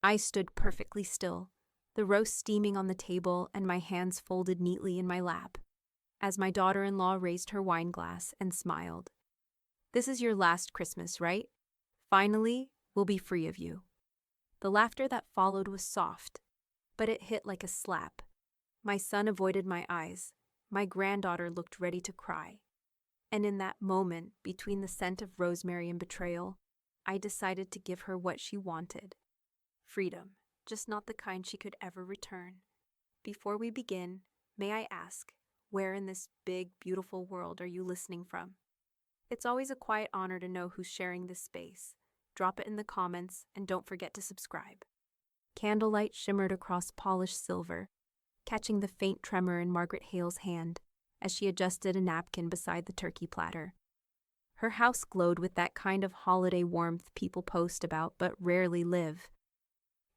I stood perfectly still, the roast steaming on the table and my hands folded neatly in my lap, as my daughter-in-law raised her wine glass and smiled. "This is your last Christmas, right? Finally, we'll be free of you." The laughter that followed was soft, but it hit like a slap. My son avoided my eyes. My granddaughter looked ready to cry. And in that moment, between the scent of rosemary and betrayal, I decided to give her what she wanted. Freedom, just not the kind she could ever return. Before we begin, may I ask, where in this big, beautiful world are you listening from? It's always a quiet honor to know who's sharing this space. Drop it in the comments, and don't forget to subscribe. Candlelight shimmered across polished silver, catching the faint tremor in Margaret Hale's hand as she adjusted a napkin beside the turkey platter. Her house glowed with that kind of holiday warmth people post about but rarely live.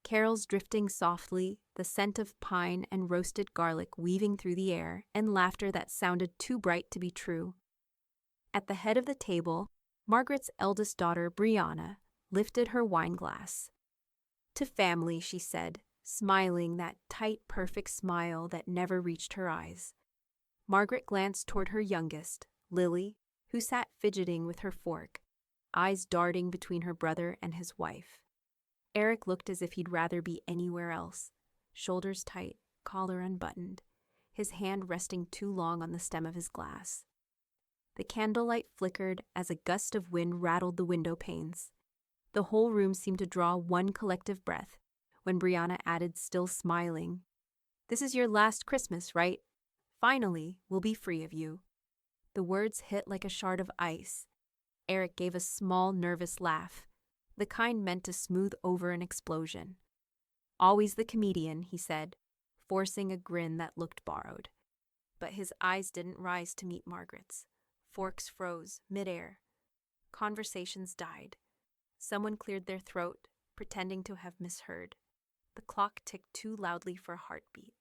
Carols drifting softly, the scent of pine and roasted garlic weaving through the air, and laughter that sounded too bright to be true. At the head of the table, Margaret's eldest daughter, Brianna, lifted her wine glass. "To family," she said, smiling that tight, perfect smile that never reached her eyes. Margaret glanced toward her youngest, Lily, who sat fidgeting with her fork, eyes darting between her brother and his wife. Eric looked as if he'd rather be anywhere else, shoulders tight, collar unbuttoned, his hand resting too long on the stem of his glass. The candlelight flickered as a gust of wind rattled the window panes. The whole room seemed to draw one collective breath when Brianna added, still smiling, "This is your last Christmas, right? Finally, we'll be free of you." The words hit like a shard of ice. Eric gave a small, nervous laugh, the kind meant to smooth over an explosion. "Always the comedian," he said, forcing a grin that looked borrowed. But his eyes didn't rise to meet Margaret's. Forks froze, midair. Conversations died. Someone cleared their throat, pretending to have misheard. The clock ticked too loudly for a heartbeat.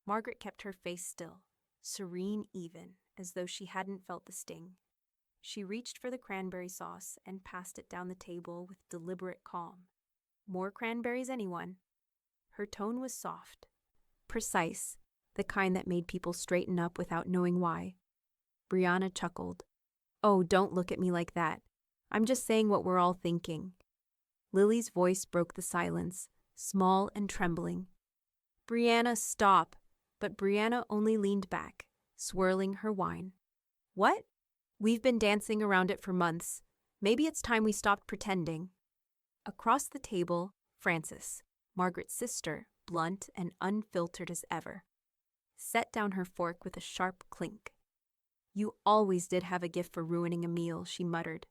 Margaret kept her face still, serene even, as though she hadn't felt the sting. She reached for the cranberry sauce and passed it down the table with deliberate calm. "More cranberries, anyone?" Her tone was soft, precise, the kind that made people straighten up without knowing why. Brianna chuckled. "Oh, don't look at me like that. I'm just saying what we're all thinking." Lily's voice broke the silence, small and trembling. "Brianna, stop." But Brianna only leaned back, swirling her wine. "What? We've been dancing around it for months. Maybe it's time we stopped pretending." Across the table, Frances, Margaret's sister, blunt and unfiltered as ever, set down her fork with a sharp clink. "You always did have a gift for ruining a meal," she muttered.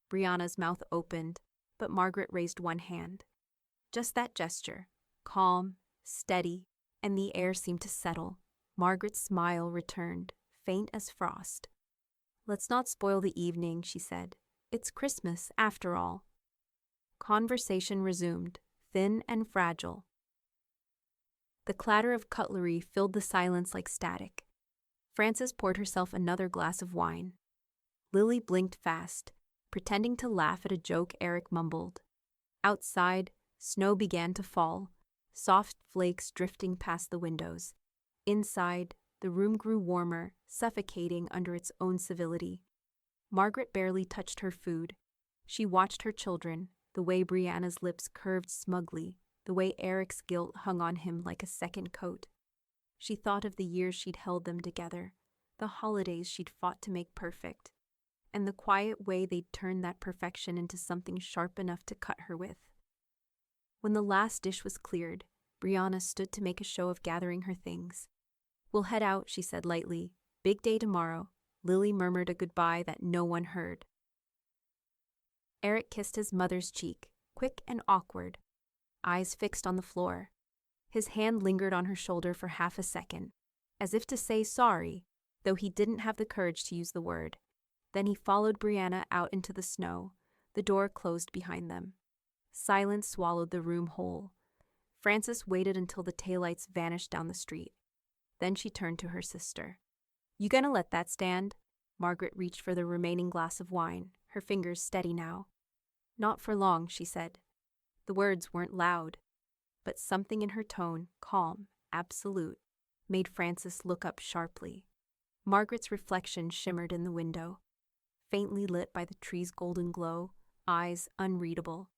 Brianna's mouth opened, but Margaret raised one hand. Just that gesture, calm, steady, and the air seemed to settle. Margaret's smile returned, faint as frost. "Let's not spoil the evening," she said. "It's Christmas, after all." Conversation resumed, thin and fragile. The clatter of cutlery filled the silence like static. Frances poured herself another glass of wine. Lily blinked fast, pretending to laugh at a joke Eric mumbled. Outside, snow began to fall, soft flakes drifting past the windows. Inside, the room grew warmer, suffocating under its own civility. Margaret barely touched her food. She watched her children, the way Brianna's lips curved smugly, the way Eric's guilt hung on him like a second coat. She thought of the years she'd held them together, the holidays she'd fought to make perfect, and the quiet way they'd turned that perfection into something sharp enough to cut her with. When the last dish was cleared, Brianna stood to make a show of gathering her things. "We'll head out," she said lightly. "Big day tomorrow." Lily murmured a goodbye that no one heard. Eric kissed his mother's cheek, quick and awkward, eyes fixed on the floor. His hand lingered on her shoulder for half a second, as if to say sorry, though he didn't have the courage to use the word. Then he followed Brianna out into the snow. The door closed behind them. Silence swallowed the room whole. Frances waited until the taillights vanished down the street. Then she turned to her sister. "You gonna let that stand?" Margaret reached for the remaining glass of wine, her fingers steady now. "Not for long," she said. The words weren't loud, but something in her tone, calm, absolute, made Frances look up sharply. Margaret's reflection shimmered in the window, faintly lit by the tree's golden glow, eyes unreadable.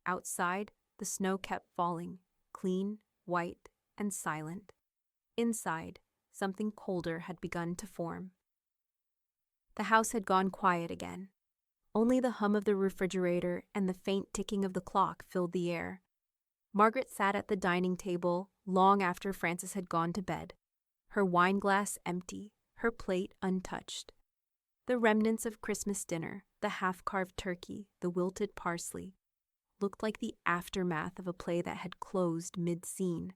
Outside, the snow kept falling, clean, white, and silent. Inside, something colder had begun to form. The house had gone quiet again. Only the hum of the refrigerator and the faint ticking of the clock filled the air. Margaret sat at the dining table long after Frances had gone to bed, her wineglass empty, her plate untouched. The remnants of Christmas dinner, the half-carved turkey, the wilted parsley, looked like the aftermath of a play that had closed mid-scene.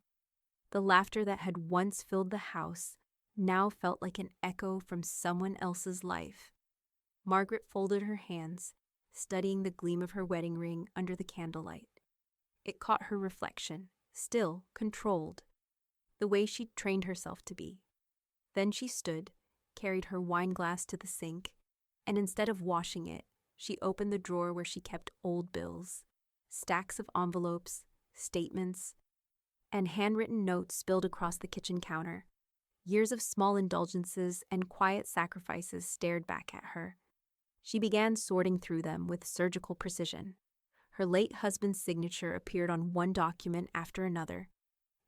The laughter that had once filled the house now felt like an echo from someone else's life. Margaret folded her hands, studying the gleam of her wedding ring under the candlelight. It caught her reflection, still controlled, the way she'd trained herself to be. Then she stood, carried her wineglass to the sink, and instead of washing it, she opened the drawer where she kept old bills, stacks of envelopes, statements, and handwritten notes spilled across the kitchen counter. Years of small indulgences and quiet sacrifices stared back at her. She began sorting through them with surgical precision. Her late husband's signature appeared on one document after another,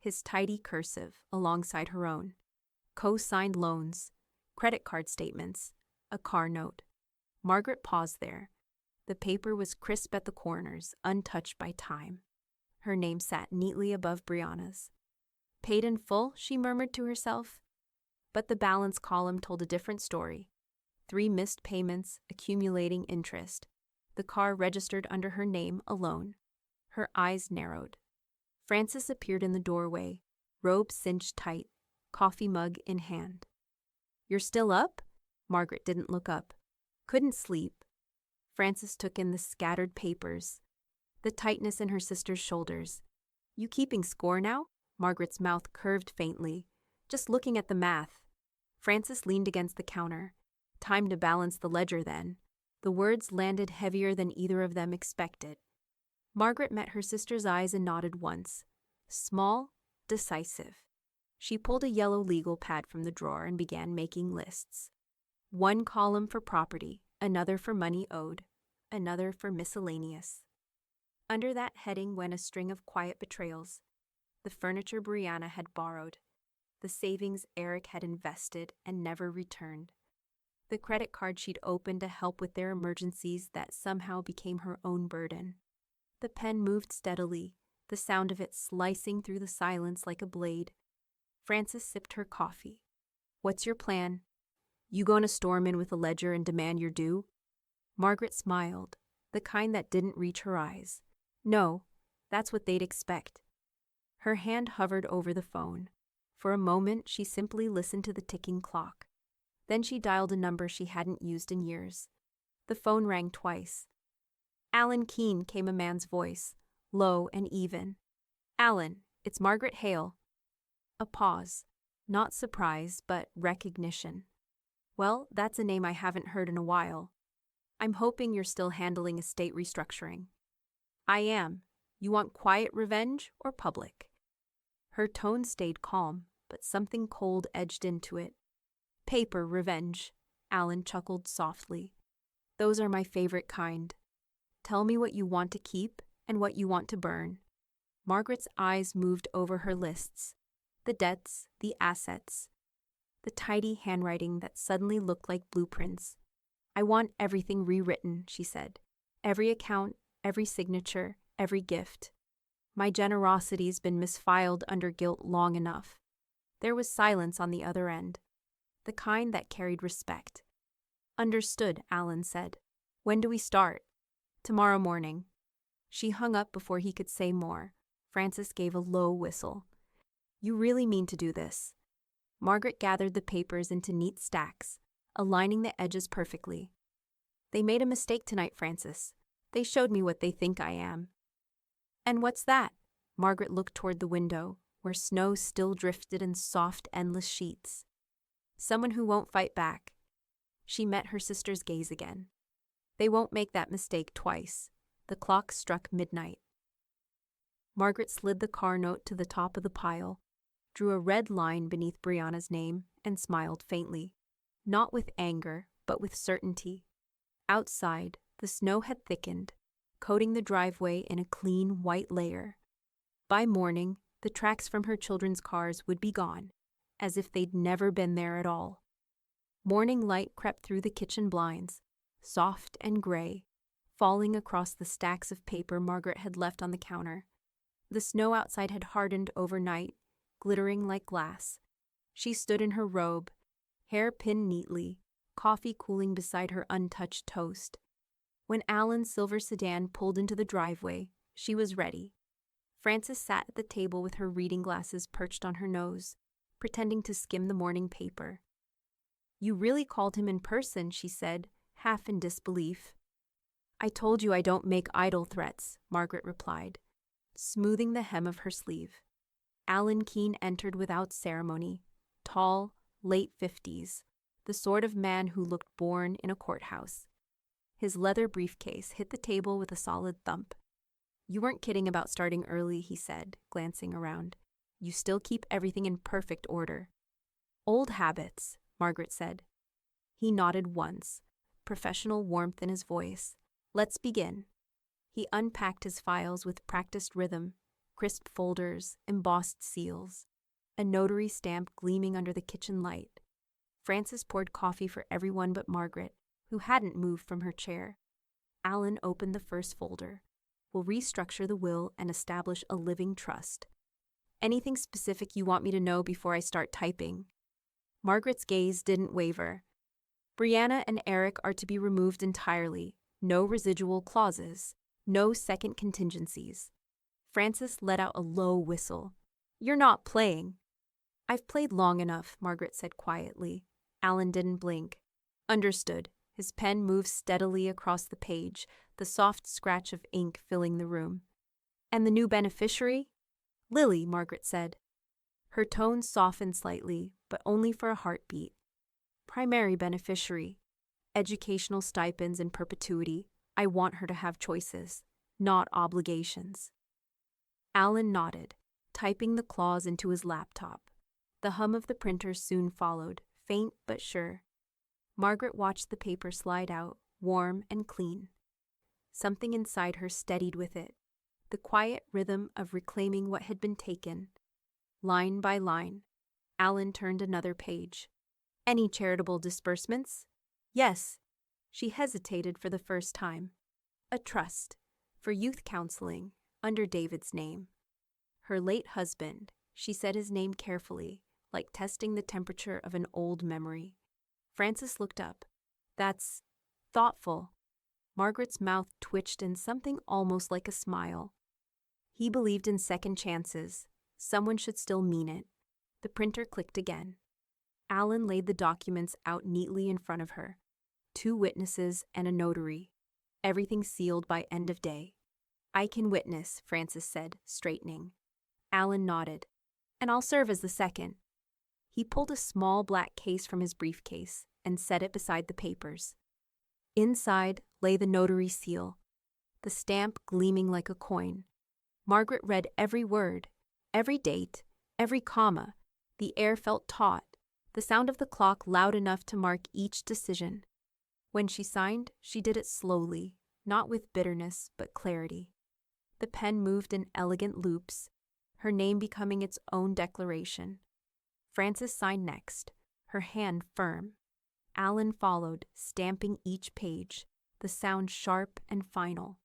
his tidy cursive alongside her own. Co-signed loans, credit card statements, a car note. Margaret paused there. The paper was crisp at the corners, untouched by time. Her name sat neatly above Brianna's. Paid in full, she murmured to herself. But the balance column told a different story. 3 missed payments, accumulating interest. The car registered under her name alone. Her eyes narrowed. Frances appeared in the doorway, robe cinched tight, coffee mug in hand. "You're still up?" Margaret didn't look up. Couldn't sleep. Frances took in the scattered papers, the tightness in her sister's shoulders. "You keeping score now?" Margaret's mouth curved faintly. "Just looking at the math." Frances leaned against the counter. Time to balance the ledger then. The words landed heavier than either of them expected. Margaret met her sister's eyes and nodded once. Small, decisive. She pulled a yellow legal pad from the drawer and began making lists. One column for property, another for money owed, another for miscellaneous. Under that heading went a string of quiet betrayals. The furniture Brianna had borrowed, the savings Eric had invested and never returned, the credit card she'd opened to help with their emergencies that somehow became her own burden. The pen moved steadily, the sound of it slicing through the silence like a blade. Frances sipped her coffee. "What's your plan? You gonna storm in with a ledger and demand your due?" Margaret smiled, the kind that didn't reach her eyes. "No, that's what they'd expect." Her hand hovered over the phone. For a moment, she simply listened to the ticking clock. Then she dialed a number she hadn't used in years. The phone rang twice. "Alan Keene," came a man's voice, low and even. "Alan, it's Margaret Hale." A pause. Not surprise, but recognition. "Well, that's a name I haven't heard in a while. I'm hoping you're still handling estate restructuring." "I am. You want quiet revenge or public?" Her tone stayed calm, but something cold edged into it. "Paper revenge," Alan chuckled softly. "Those are my favorite kind. Tell me what you want to keep and what you want to burn." Margaret's eyes moved over her lists. The debts, the assets, the tidy handwriting that suddenly looked like blueprints. "I want everything rewritten," she said. "Every account, every signature, every gift. My generosity's been misfiled under guilt long enough." There was silence on the other end, the kind that carried respect. "Understood," Alan said. "When do we start?" "Tomorrow morning." She hung up before he could say more. Frances gave a low whistle. "You really mean to do this?" Margaret gathered the papers into neat stacks, aligning the edges perfectly. "They made a mistake tonight, Frances. They showed me what they think I am." "And what's that?" Margaret looked toward the window, where snow still drifted in soft, endless sheets. "Someone who won't fight back." She met her sister's gaze again. "They won't make that mistake twice." The clock struck midnight. Margaret slid the car note to the top of the pile, drew a red line beneath Brianna's name, and smiled faintly. Not with anger, but with certainty. Outside, the snow had thickened, coating the driveway in a clean white layer. By morning, the tracks from her children's cars would be gone, as if they'd never been there at all. Morning light crept through the kitchen blinds, soft and gray, falling across the stacks of paper Margaret had left on the counter. The snow outside had hardened overnight, glittering like glass. She stood in her robe, hair pinned neatly, coffee cooling beside her untouched toast. When Alan's silver sedan pulled into the driveway, she was ready. Frances sat at the table with her reading glasses perched on her nose, pretending to skim the morning paper. "You really called him in person," she said, half in disbelief. "I told you I don't make idle threats," Margaret replied, smoothing the hem of her sleeve. Alan Keene entered without ceremony, tall, late 50s, the sort of man who looked born in a courthouse. His leather briefcase hit the table with a solid thump. "You weren't kidding about starting early," he said, glancing around. "You still keep everything in perfect order." "Old habits," Margaret said. He nodded once, professional warmth in his voice. "Let's begin." He unpacked his files with practiced rhythm, crisp folders, embossed seals, a notary stamp gleaming under the kitchen light. Frances poured coffee for everyone but Margaret, who hadn't moved from her chair. Alan opened the first folder. "We'll restructure the will and establish a living trust. Anything specific you want me to know before I start typing?" Margaret's gaze didn't waver. "Brianna and Eric are to be removed entirely. No residual clauses. No second contingencies." Frances let out a low whistle. "You're not playing." "I've played long enough," Margaret said quietly. Alan didn't blink. "Understood." His pen moved steadily across the page, the soft scratch of ink filling the room. "And the new beneficiary?" "Lily," Margaret said. Her tone softened slightly, but only for a heartbeat. "Primary beneficiary. Educational stipends in perpetuity. I want her to have choices, not obligations." Alan nodded, typing the clause into his laptop. The hum of the printer soon followed, faint but sure. Margaret watched the paper slide out, warm and clean. Something inside her steadied with it, the quiet rhythm of reclaiming what had been taken. Line by line, Alan turned another page. "Any charitable disbursements?" "Yes." She hesitated for the first time. "A trust, for youth counseling, under David's name." Her late husband, she said his name carefully, like testing the temperature of an old memory. Frances looked up. "That's thoughtful." Margaret's mouth twitched in something almost like a smile. He believed in second chances. Someone should still mean it. The printer clicked again. Alan laid the documents out neatly in front of her. 2 witnesses and a notary. Everything sealed by end of day. "I can witness," Frances said, straightening. Alan nodded. "And I'll serve as the second." He pulled a small black case from his briefcase and set it beside the papers. Inside lay the notary seal, the stamp gleaming like a coin. Margaret read every word, every date, every comma. The air felt taut, the sound of the clock loud enough to mark each decision. When she signed, she did it slowly, not with bitterness, but clarity. The pen moved in elegant loops, her name becoming its own declaration. Frances signed next, her hand firm. Alan followed, stamping each page, the sound sharp and final.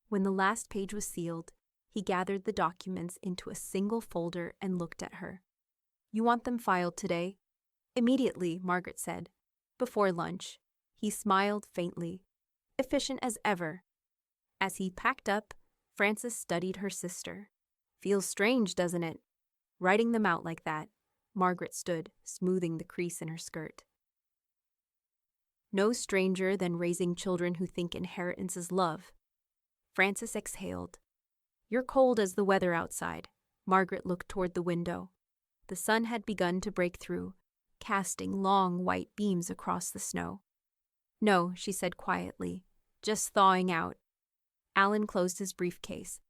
When the last page was sealed, he gathered the documents into a single folder and looked at her. "You want them filed today?" "Immediately," Margaret said. "Before lunch." He smiled faintly. "Efficient as ever." As he packed up, Frances studied her sister. "Feels strange, doesn't it? Writing them out like that." Margaret stood, smoothing the crease in her skirt. "No stranger than raising children who think inheritance is love." Frances exhaled. "You're cold as the weather outside." Margaret looked toward the window. The sun had begun to break through, casting long white beams across the snow. "No," she said quietly, "just thawing out." Alan closed his briefcase.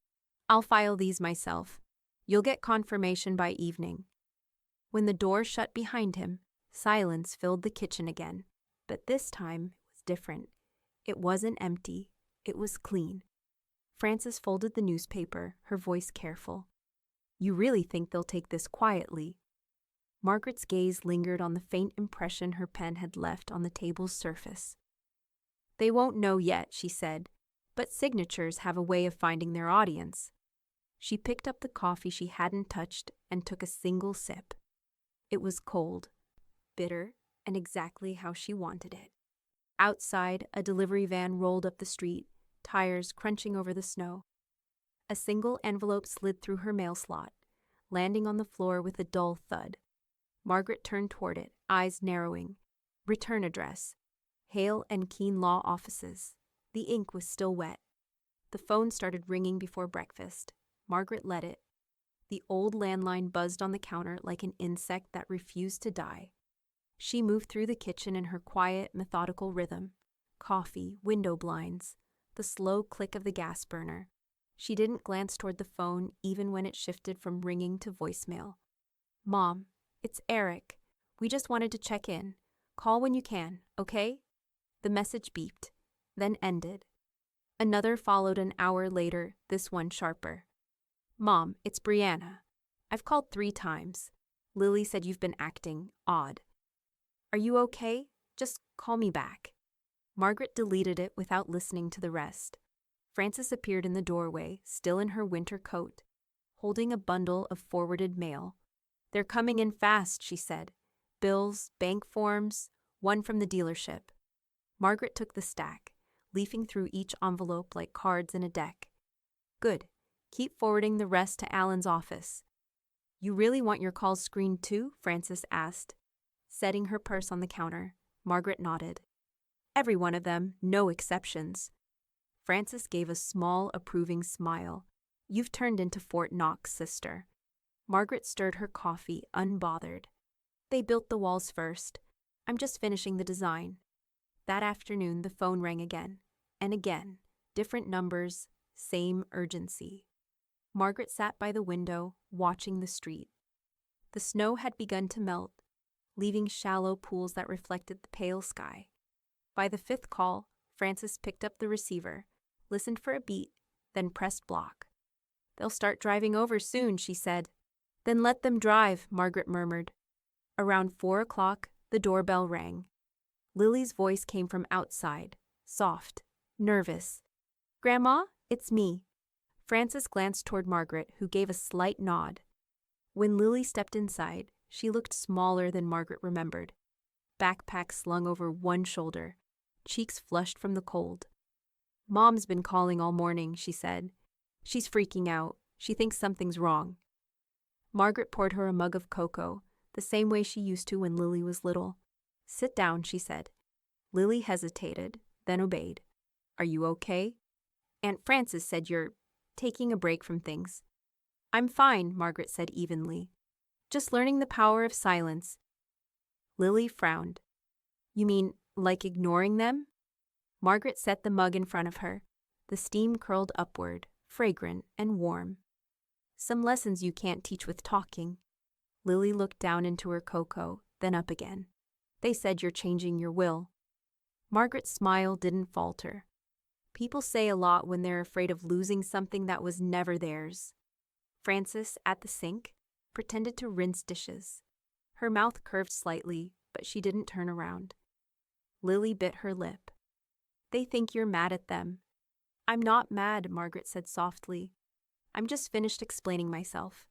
I'll file these myself. You'll get confirmation by evening." When the door shut behind him, silence filled the kitchen again. But this time it was different. It wasn't empty. It was clean. Frances folded the newspaper, her voice careful. "You really think they'll take this quietly?" Margaret's gaze lingered on the faint impression her pen had left on the table's surface. "They won't know yet," she said, "but signatures have a way of finding their audience." She picked up the coffee she hadn't touched and took a single sip. It was cold, bitter, and exactly how she wanted it. Outside, a delivery van rolled up the street, tires crunching over the snow. A single envelope slid through her mail slot, landing on the floor with a dull thud. Margaret turned toward it, eyes narrowing. Return address. Hale and Keene Law Offices. The ink was still wet. The phone started ringing before breakfast. Margaret let it. The old landline buzzed on the counter like an insect that refused to die. She moved through the kitchen in her quiet, methodical rhythm. Coffee, window blinds, the slow click of the gas burner. She didn't glance toward the phone even when it shifted from ringing to voicemail. "Mom, it's Eric. We just wanted to check in. Call when you can, okay?" The message beeped, then ended. Another followed an hour later, this one sharper. "Mom, it's Brianna. I've called 3 times. Lily said you've been acting odd. Are you okay? Just call me back." Margaret deleted it without listening to the rest. Frances appeared in the doorway, still in her winter coat, holding a bundle of forwarded mail. "They're coming in fast," she said. "Bills, bank forms, one from the dealership." Margaret took the stack, leafing through each envelope like cards in a deck. "Good. Keep forwarding the rest to Alan's office." "You really want your calls screened too?" Frances asked. Setting her purse on the counter, Margaret nodded. "Every one of them, no exceptions." Frances gave a small, approving smile. "You've turned into Fort Knox, sister." Margaret stirred her coffee, unbothered. "They built the walls first. I'm just finishing the design." That afternoon, the phone rang again. And again. Different numbers, same urgency. Margaret sat by the window, watching the street. The snow had begun to melt, leaving shallow pools that reflected the pale sky. By the 5th call, Frances picked up the receiver, listened for a beat, then pressed block. "They'll start driving over soon," she said. "Then let them drive," Margaret murmured. Around 4 o'clock, the doorbell rang. Lily's voice came from outside, soft, nervous. "Grandma, it's me." Frances glanced toward Margaret, who gave a slight nod. When Lily stepped inside, she looked smaller than Margaret remembered. Backpack slung over one shoulder, cheeks flushed from the cold. "Mom's been calling all morning," she said. "She's freaking out. She thinks something's wrong." Margaret poured her a mug of cocoa, the same way she used to when Lily was little. "Sit down," she said. Lily hesitated, then obeyed. "Are you okay?" "Aunt Frances said you're taking a break from things." "I'm fine," Margaret said evenly. "Just learning the power of silence." Lily frowned. "You mean, like ignoring them?" Margaret set the mug in front of her. The steam curled upward, fragrant and warm. "Some lessons you can't teach with talking." Lily looked down into her cocoa, then up again. "They said you're changing your will." Margaret's smile didn't falter. People say a lot when they're afraid of losing something that was never theirs. Frances, at the sink, pretended to rinse dishes. Her mouth curved slightly, but she didn't turn around. Lily bit her lip. "They think you're mad at them." "I'm not mad," Margaret said softly. "I'm just finished explaining myself."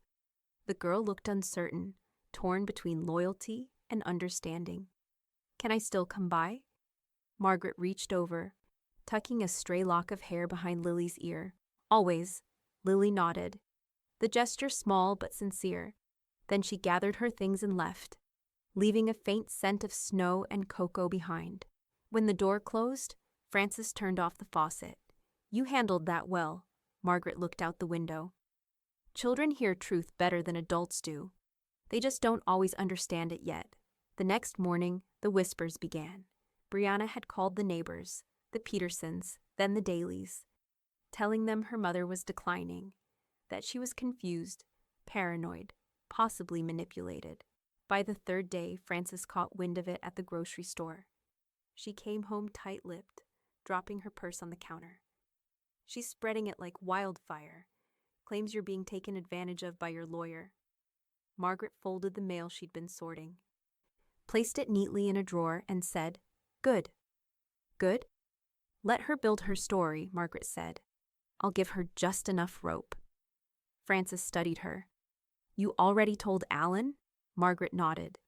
The girl looked uncertain, torn between loyalty and understanding. "Can I still come by?" Margaret reached over, tucking a stray lock of hair behind Lily's ear. "Always." Lily nodded. The gesture small but sincere. Then she gathered her things and left, leaving a faint scent of snow and cocoa behind. When the door closed, Frances turned off the faucet. "You handled that well." Margaret looked out the window. Children hear truth better than adults do. They just don't always understand it yet. The next morning, the whispers began. Brianna had called the neighbors, the Petersons, then the Dailies, telling them her mother was declining. that she was confused, paranoid, possibly manipulated. By the third day, Frances caught wind of it at the grocery store. She came home tight-lipped, dropping her purse on the counter. She's spreading it like wildfire, claims you're being taken advantage of by your lawyer. Margaret folded the mail she'd been sorting, placed it neatly in a drawer, and said, "Good." "Good?" "Let her build her story," Margaret said. "I'll give her just enough rope." Frances studied her. "You already told Alan?" Margaret nodded.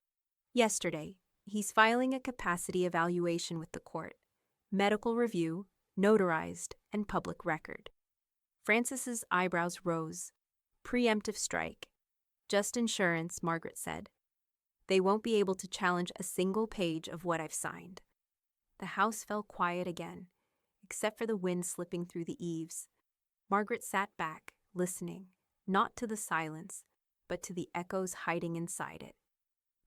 "Yesterday. He's filing a capacity evaluation with the court. Medical review, notarized, and public record." Frances's eyebrows rose. "Preemptive strike." "Just insurance," Margaret said. "They won't be able to challenge a single page of what I've signed." The house fell quiet again, except for the wind slipping through the eaves. Margaret sat back, listening, not to the silence, but to the echoes hiding inside it.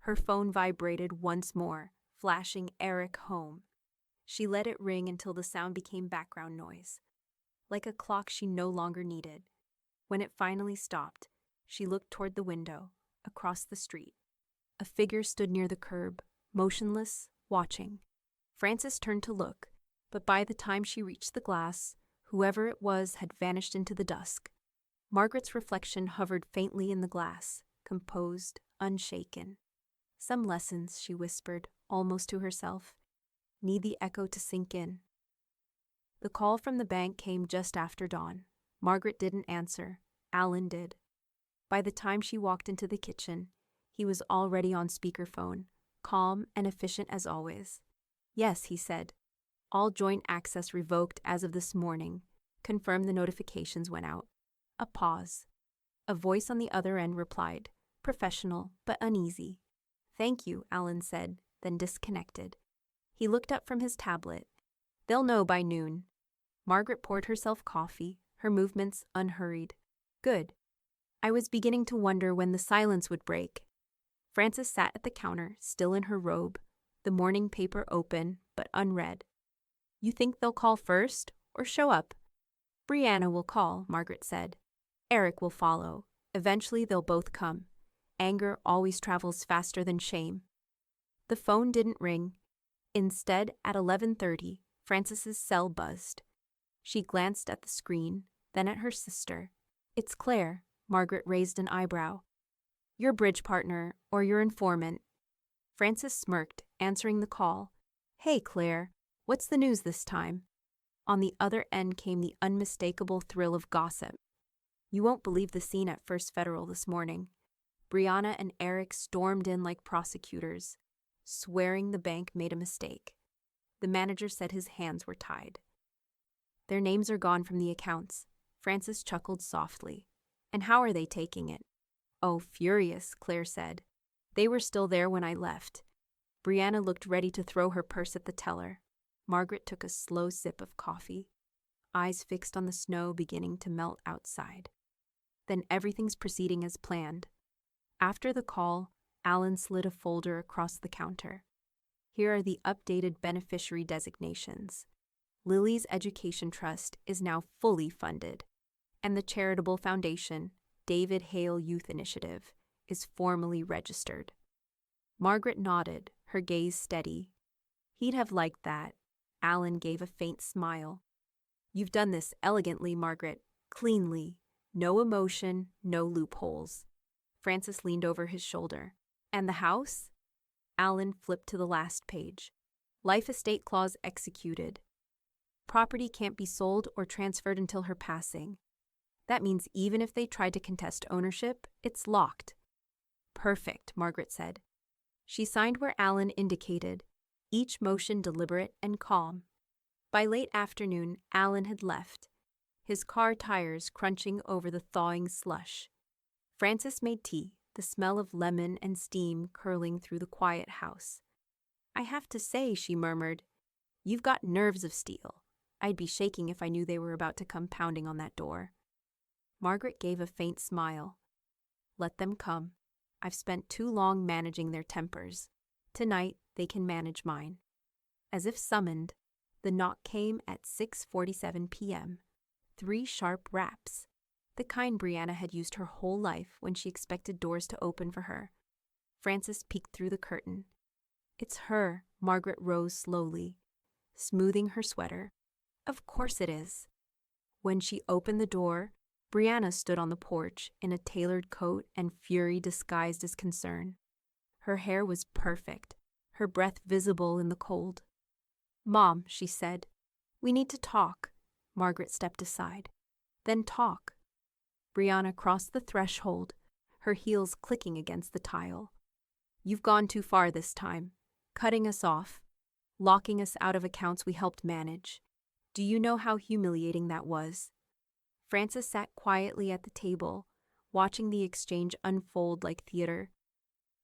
Her phone vibrated once more, flashing Eric home. She let it ring until the sound became background noise, like a clock she no longer needed. When it finally stopped, she looked toward the window, across the street. A figure stood near the curb, motionless, watching. Frances turned to look, but by the time she reached the glass, whoever it was had vanished into the dusk. Margaret's reflection hovered faintly in the glass, composed, unshaken. "Some lessons," she whispered, almost to herself, "need the echo to sink in." The call from the bank came just after dawn. Margaret didn't answer. Alan did. By the time she walked into the kitchen, he was already on speakerphone, calm and efficient as always. "Yes," he said. "All joint access revoked as of this morning. Confirm the notifications went out." A pause. A voice on the other end replied, professional but uneasy. "Thank you," Alan said, then disconnected. He looked up from his tablet. "They'll know by noon." Margaret poured herself coffee, her movements unhurried. "Good." "I was beginning to wonder when the silence would break." Frances sat at the counter, still in her robe, the morning paper open but unread. "You think they'll call first, or show up?" "Brianna will call," Margaret said. "Eric will follow. Eventually they'll both come. Anger always travels faster than shame." The phone didn't ring. Instead, at 11:30, Frances's cell buzzed. She glanced at the screen, then at her sister. "It's Claire." Margaret raised an eyebrow. "Your bridge partner, or your informant." Frances smirked, answering the call. "Hey, Claire, what's the news this time?" On the other end came the unmistakable thrill of gossip. "You won't believe the scene at First Federal this morning. Brianna and Eric stormed in like prosecutors, swearing the bank made a mistake. The manager said his hands were tied. Their names are gone from the accounts." Frances chuckled softly. "And how are they taking it?" "Oh, furious," Claire said. "They were still there when I left." Brianna looked ready to throw her purse at the teller. Margaret took a slow sip of coffee, eyes fixed on the snow beginning to melt outside. "Then everything's proceeding as planned." After the call, Alan slid a folder across the counter. "Here are the updated beneficiary designations. Lily's Education Trust is now fully funded, and the charitable foundation, David Hale Youth Initiative, is formally registered." Margaret nodded, her gaze steady. He'd have liked that. Alan gave a faint smile. "You've done this elegantly, Margaret. Cleanly. No emotion, no loopholes." Frances leaned over his shoulder. "And the house?" Alan flipped to the last page. "Life estate clause executed. Property can't be sold or transferred until her passing. That means even if they tried to contest ownership, it's locked." "Perfect," Margaret said. She signed where Alan indicated, each motion deliberate and calm. By late afternoon, Alan had left, his car tires crunching over the thawing slush. Frances made tea, the smell of lemon and steam curling through the quiet house. "I have to say," she murmured, "you've got nerves of steel. I'd be shaking if I knew they were about to come pounding on that door." Margaret gave a faint smile. "Let them come. I've spent too long managing their tempers. Tonight, they can manage mine." As if summoned, the knock came at 6:47 p.m. 3 sharp raps. the kind Brianna had used her whole life when she expected doors to open for her. Frances peeked through the curtain. "It's her," Margaret rose slowly, smoothing her sweater. "Of course it is." When she opened the door, Brianna stood on the porch in a tailored coat and fury disguised as concern. Her hair was perfect, her breath visible in the cold. "Mom," she said, "we need to talk." Margaret stepped aside. "Then talk." Brianna crossed the threshold, her heels clicking against the tile. "You've gone too far this time, cutting us off, locking us out of accounts we helped manage. Do you know how humiliating that was?" Frances sat quietly at the table, watching the exchange unfold like theater.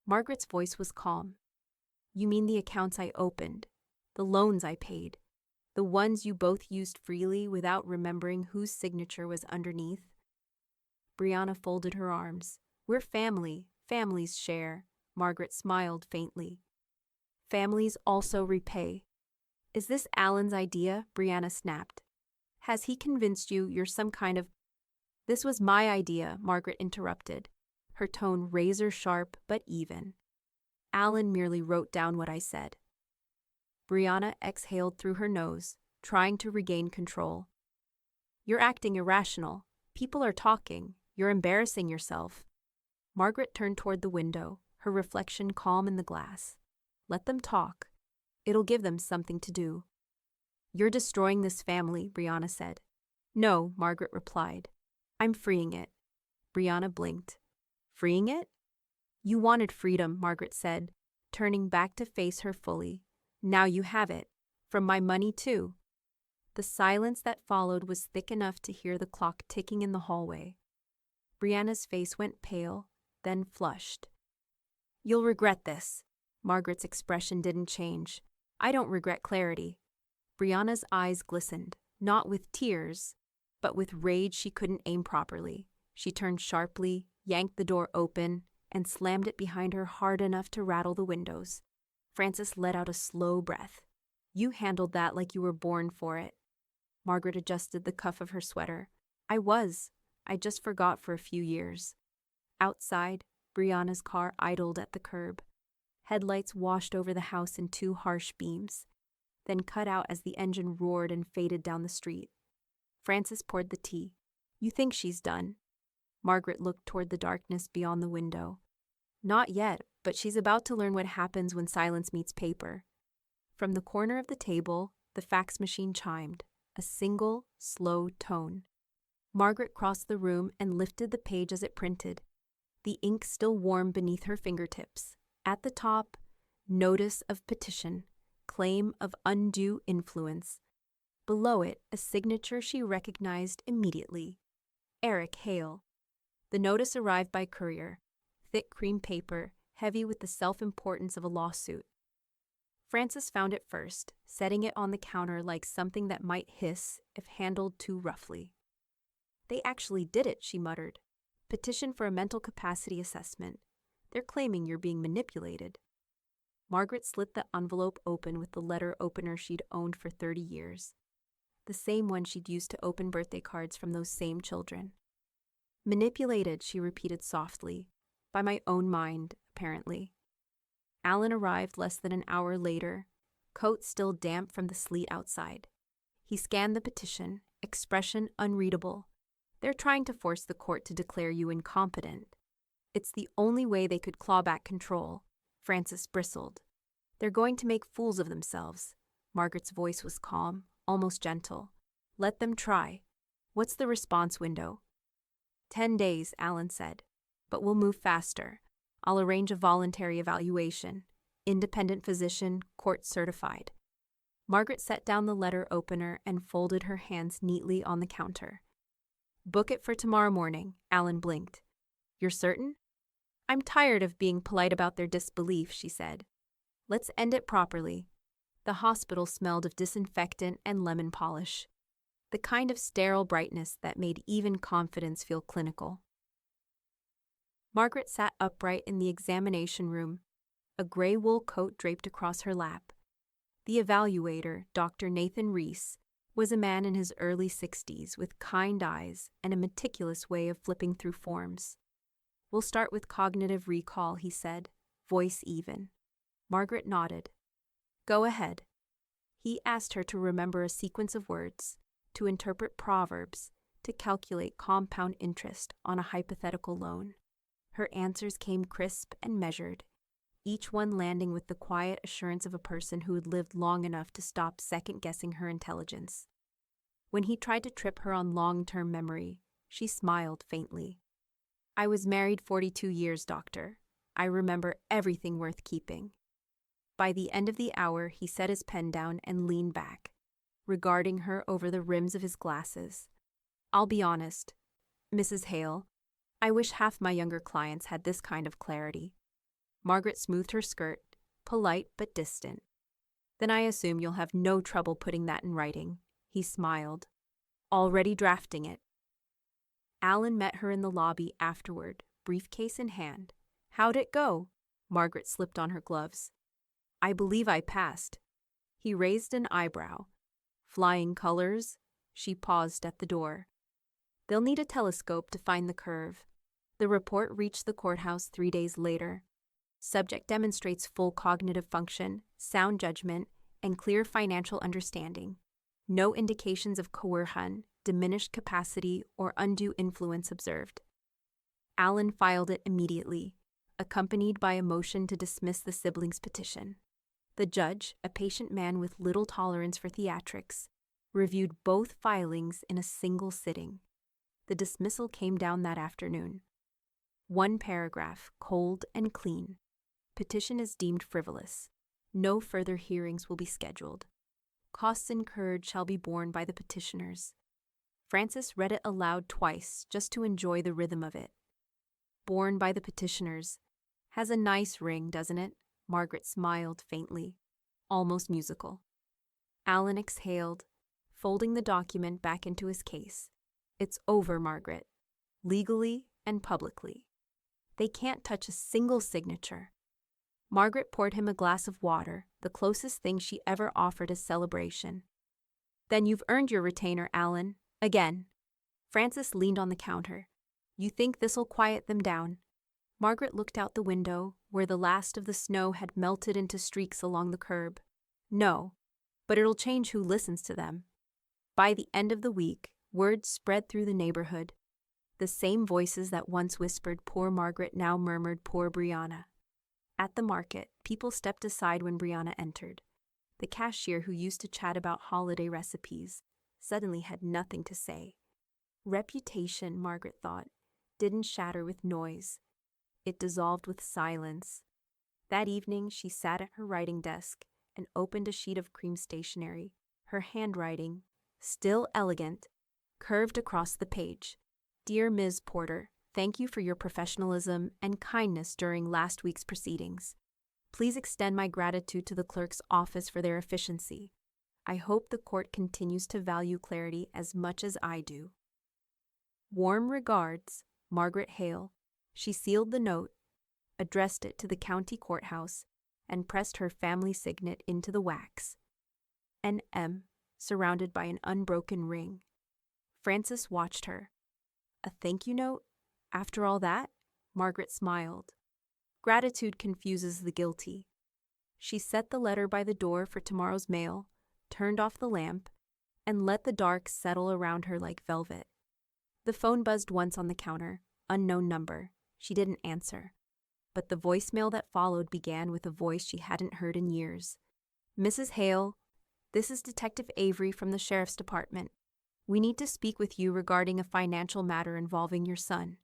Margaret's voice was calm. "You mean the accounts I opened, the loans I paid, the ones you both used freely without remembering whose signature was underneath?" Brianna folded her arms. "We're family. Families share." Margaret smiled faintly. "Families also repay." "Is this Alan's idea?" Brianna snapped. "Has he convinced you you're some kind of—" "This was my idea," Margaret interrupted, her tone razor-sharp but even. "Alan merely wrote down what I said." Brianna exhaled through her nose, trying to regain control. "You're acting irrational. People are talking. You're embarrassing yourself." Margaret turned toward the window, her reflection calm in the glass. "Let them talk. It'll give them something to do." "You're destroying this family," Brianna said. "No," Margaret replied. "I'm freeing it." Brianna blinked. "Freeing it?" "You wanted freedom," Margaret said, turning back to face her fully. "Now you have it. From my money, too." The silence that followed was thick enough to hear the clock ticking in the hallway. Brianna's face went pale, then flushed. "You'll regret this." Margaret's expression didn't change. "I don't regret clarity." Brianna's eyes glistened, not with tears, but with rage she couldn't aim properly. She turned sharply, yanked the door open, and slammed it behind her hard enough to rattle the windows. Frances let out a slow breath. "You handled that like you were born for it." Margaret adjusted the cuff of her sweater. I just forgot for a few years." Outside, Brianna's car idled at the curb. Headlights washed over the house in two harsh beams, then cut out as the engine roared and faded down the street. Frances poured the tea. "You think she's done?" Margaret looked toward the darkness beyond the window. "Not yet, but she's about to learn what happens when silence meets paper." From the corner of the table, the fax machine chimed, a single, slow tone. Margaret crossed the room and lifted the page as it printed, the ink still warm beneath her fingertips. At the top, "Notice of petition, claim of undue influence." Below it, a signature she recognized immediately. Eric Hale. The notice arrived by courier, thick cream paper, heavy with the self-importance of a lawsuit. Frances found it first, setting it on the counter like something that might hiss if handled too roughly. "They actually did it," she muttered. "Petition for a mental capacity assessment. They're claiming you're being manipulated." Margaret slit the envelope open with the letter opener she'd owned for 30 years. The same one she'd used to open birthday cards from those same children. "Manipulated," she repeated softly. "By my own mind, apparently." Alan arrived less than an hour later, coat still damp from the sleet outside. He scanned the petition, expression unreadable. "They're trying to force the court to declare you incompetent." "It's the only way they could claw back control." Frances bristled. "They're going to make fools of themselves." Margaret's voice was calm, almost gentle. "Let them try. What's the response window?" 10 days, Alan said. "But we'll move faster. I'll arrange a voluntary evaluation. Independent physician, court certified." Margaret set down the letter opener and folded her hands neatly on the counter. "Book it for tomorrow morning," Alan blinked. "You're certain?" "I'm tired of being polite about their disbelief," she said. "Let's end it properly." The hospital smelled of disinfectant and lemon polish, the kind of sterile brightness that made even confidence feel clinical. Margaret sat upright in the examination room, a gray wool coat draped across her lap. The evaluator, Dr. Nathan Reese, was a man in his early 60s with kind eyes and a meticulous way of flipping through forms. "We'll start with cognitive recall," he said, voice even. Margaret nodded. "Go ahead." He asked her to remember a sequence of words, to interpret proverbs, to calculate compound interest on a hypothetical loan. Her answers came crisp and measured, each one landing with the quiet assurance of a person who had lived long enough to stop second-guessing her intelligence. When he tried to trip her on long-term memory, she smiled faintly. "I was married 42 years, doctor. I remember everything worth keeping." By the end of the hour, he set his pen down and leaned back, regarding her over the rims of his glasses. "I'll be honest, Mrs. Hale, I wish half my younger clients had this kind of clarity." Margaret smoothed her skirt, polite but distant. "Then I assume you'll have no trouble putting that in writing." He smiled. "Already drafting it." Alan met her in the lobby afterward, briefcase in hand. "How'd it go?" Margaret slipped on her gloves. "I believe I passed." He raised an eyebrow. "Flying colors?" She paused at the door. "They'll need a telescope to find the curve." The report reached the courthouse 3 days later. Subject demonstrates full cognitive function, sound judgment, and clear financial understanding. No indications of coercion, diminished capacity, or undue influence observed. Alan filed it immediately, accompanied by a motion to dismiss the siblings' petition. The judge, a patient man with little tolerance for theatrics, reviewed both filings in a single sitting. The dismissal came down that afternoon. One paragraph, cold and clean. "Petition is deemed frivolous. No further hearings will be scheduled. Costs incurred shall be borne by the petitioners." Francis read it aloud twice just to enjoy the rhythm of it. "Borne by the petitioners. Has a nice ring, doesn't it?" Margaret smiled faintly, almost musical. Alan exhaled, folding the document back into his case. "It's over, Margaret. Legally and publicly. They can't touch a single signature." Margaret poured him a glass of water, the closest thing she ever offered as celebration. "Then you've earned your retainer, Alan. Again." Francis leaned on the counter. "You think this'll quiet them down?" Margaret looked out the window, where the last of the snow had melted into streaks along the curb. "No, but it'll change who listens to them." By the end of the week, word spread through the neighborhood. The same voices that once whispered "Poor Margaret" now murmured "Poor Brianna." At the market, people stepped aside when Brianna entered. The cashier, who used to chat about holiday recipes, suddenly had nothing to say. Reputation, Margaret thought, didn't shatter with noise. It dissolved with silence. That evening, she sat at her writing desk and opened a sheet of cream stationery. Her handwriting, still elegant, curved across the page. "Dear Ms. Porter, thank you for your professionalism and kindness during last week's proceedings. Please extend my gratitude to the clerk's office for their efficiency. I hope the court continues to value clarity as much as I do. Warm regards, Margaret Hale." She sealed the note, addressed it to the county courthouse, and pressed her family signet into the wax. An M, surrounded by an unbroken ring. Francis watched her. "A thank you note? After all that?" Margaret smiled. Gratitude confuses the guilty. She set the letter by the door for tomorrow's mail, turned off the lamp, and let the dark settle around her like velvet. The phone buzzed once on the counter, unknown number. She didn't answer. But the voicemail that followed began with a voice she hadn't heard in years. "Mrs. Hale, this is Detective Avery from the Sheriff's Department. We need to speak with you regarding a financial matter involving your son."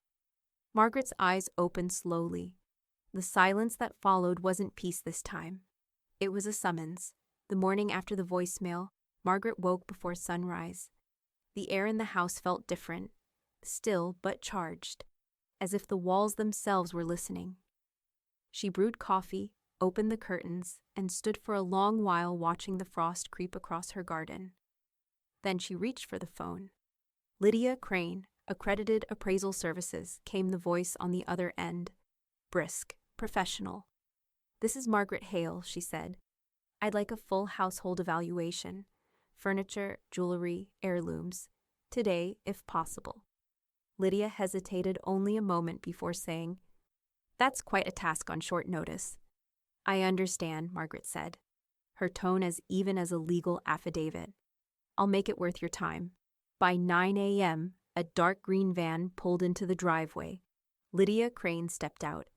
Margaret's eyes opened slowly. The silence that followed wasn't peace this time. It was a summons. The morning after the voicemail, Margaret woke before sunrise. The air in the house felt different, still but charged, as if the walls themselves were listening. She brewed coffee, opened the curtains, and stood for a long while watching the frost creep across her garden. Then she reached for the phone. "Lydia Crane, Accredited Appraisal Services," came the voice on the other end. Brisk, professional. "This is Margaret Hale," she said. "I'd like a full household evaluation. furniture, jewelry, heirlooms. Today, if possible. Lydia hesitated only a moment before saying, "That's quite a task on short notice." "I understand," Margaret said, her tone as even as a legal affidavit. "I'll make it worth your time." By 9 a.m., a dark green van pulled into the driveway. Lydia Crane stepped out,